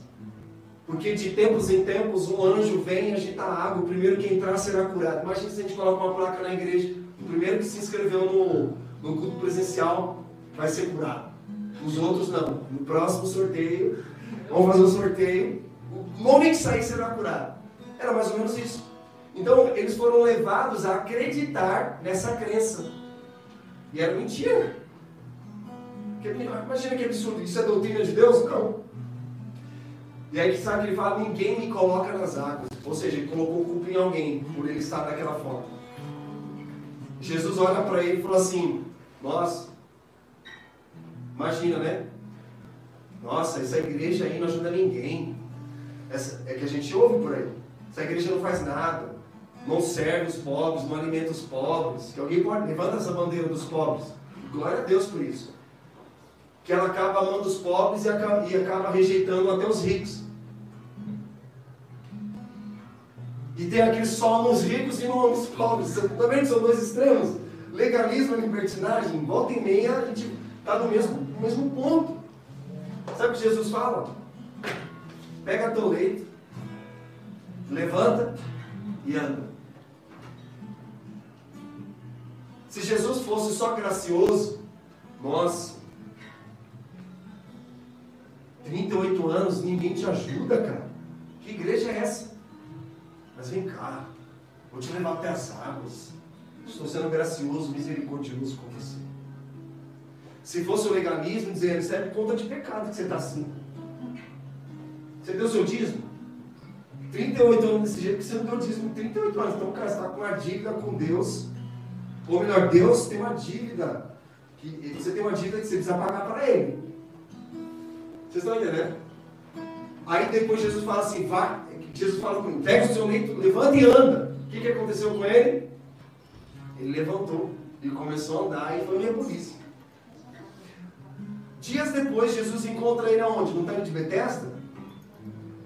Porque de tempos em tempos um anjo vem agitar a água, o primeiro que entrar será curado. Imagina se a gente coloca uma placa na igreja, o primeiro que se inscreveu no culto presencial vai ser curado. Os outros não. No próximo sorteio, vamos fazer um sorteio, o homem que sair será curado. Era mais ou menos isso. Então eles foram levados a acreditar nessa crença. E era mentira. Imagina que absurdo. Isso é doutrina de Deus? Não. E aí sabe que ele fala, ninguém me coloca nas águas. Ou seja, ele colocou culpa em alguém por ele estar daquela forma. Jesus olha para ele e fala assim, nossa, imagina, né? Nossa, essa igreja aí não ajuda ninguém. É que a gente ouve por aí. Essa igreja não faz nada. Não serve os pobres, não alimenta os pobres. Que alguém pode levanta essa bandeira dos pobres. Glória a Deus por isso. Que ela acaba amando os pobres e acaba rejeitando até os ricos. E tem aquele só ama os ricos e não ama os pobres. Também são dois extremos. Legalismo e libertinagem, volta e meia a gente está no mesmo ponto. Sabe o que Jesus fala? Pega teu leito, levanta e anda. Se Jesus fosse só gracioso, nossa, 38 anos, ninguém te ajuda, cara. Que igreja é essa? Mas vem cá, vou te levar até as águas. Estou sendo gracioso, misericordioso com você. se fosse o legalismo, dizendo, isso é por conta de pecado que você está assim. Você deu seu dízimo? 38 anos desse jeito, que você não deu dízimo 38 anos. Então, cara, você está com uma dívida com Deus. Ou melhor, Deus tem uma dívida. Você tem uma dívida que você precisa pagar para Ele. Vocês estão entendendo? Aí depois Jesus fala assim, vai. Jesus fala com ele, pega o seu leito, levanta e anda. O que aconteceu com ele? Ele levantou, ele começou a andar e foi minha polícia. Dias depois, Jesus encontra ele aonde? No tanque de Betesda?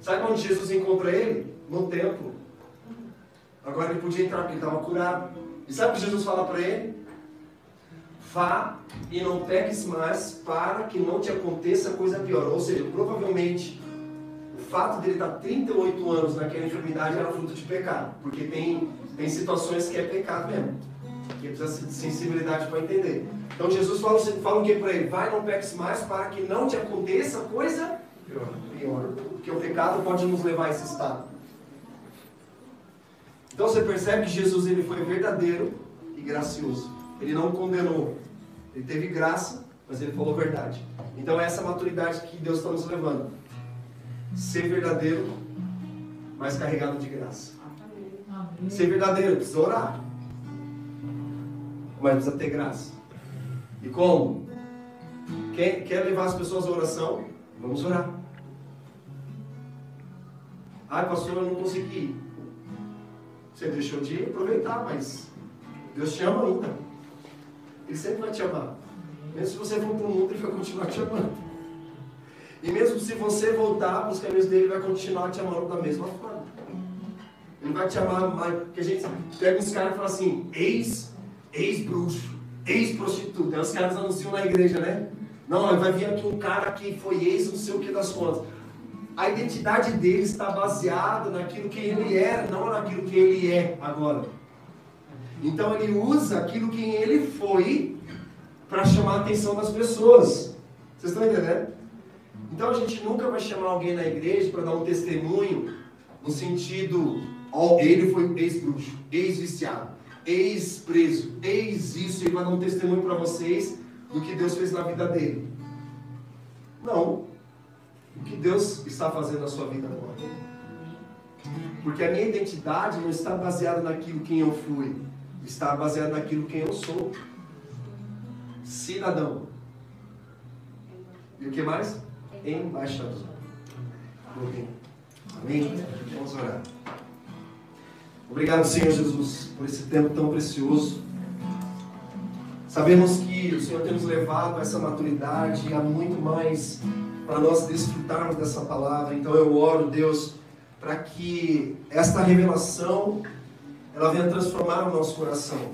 Sabe onde Jesus encontra ele? No templo. Agora ele podia entrar porque ele estava curado. E sabe o que Jesus fala para ele? Vá e não peques mais para que não te aconteça coisa pior. Ou seja, provavelmente o fato dele estar 38 anos naquela enfermidade era fruto de pecado. Porque tem situações que é pecado mesmo. Que precisa de sensibilidade para entender. Então Jesus fala o que para ele? Vai, não peques mais para que não te aconteça coisa pior. Porque o pecado pode nos levar a esse estado. Então você percebe que Jesus ele foi verdadeiro e gracioso. Ele não condenou. Ele teve graça, mas ele falou verdade. Então é essa maturidade que Deus está nos levando. Ser verdadeiro, mas carregado de graça. Ser verdadeiro, precisa orar. Mas precisa ter graça. E como? Quer levar as pessoas à oração? Vamos orar. Ai, pastor, eu não consegui ir. Você deixou de aproveitar, mas Deus te ama ainda. Ele sempre vai te amar. Mesmo se você for para o mundo, Ele vai continuar te amando. E mesmo se você voltar para os caminhos dele, Ele vai continuar te amando da mesma forma. Ele vai te amar mais. Porque a gente pega uns caras e fala assim, ex-bruxo, ex-prostituta. Aí os caras anunciam na igreja, né? Não, vai vir aqui um cara que foi ex, não sei o que das contas. A identidade dele está baseada naquilo que ele era, não naquilo que ele é agora. Então ele usa aquilo que ele foi para chamar a atenção das pessoas. Vocês estão entendendo? Então a gente nunca vai chamar alguém na igreja para dar um testemunho no sentido, ele foi ex-bruxo, ex-viciado, ex-preso, ex-isso, ele vai dar um testemunho para vocês do que Deus fez na vida dele. Não. O que Deus está fazendo na sua vida agora. Porque a minha identidade não está baseada naquilo quem eu fui. Está baseada naquilo quem eu sou. Cidadão. E o que mais? Embaixador. Amém? Vamos orar. Obrigado, Senhor Jesus, por esse tempo tão precioso. Sabemos que o Senhor tem nos levado a essa maturidade e a muito mais para nós desfrutarmos dessa palavra. Então eu oro, Deus, para que esta revelação ela venha transformar o nosso coração.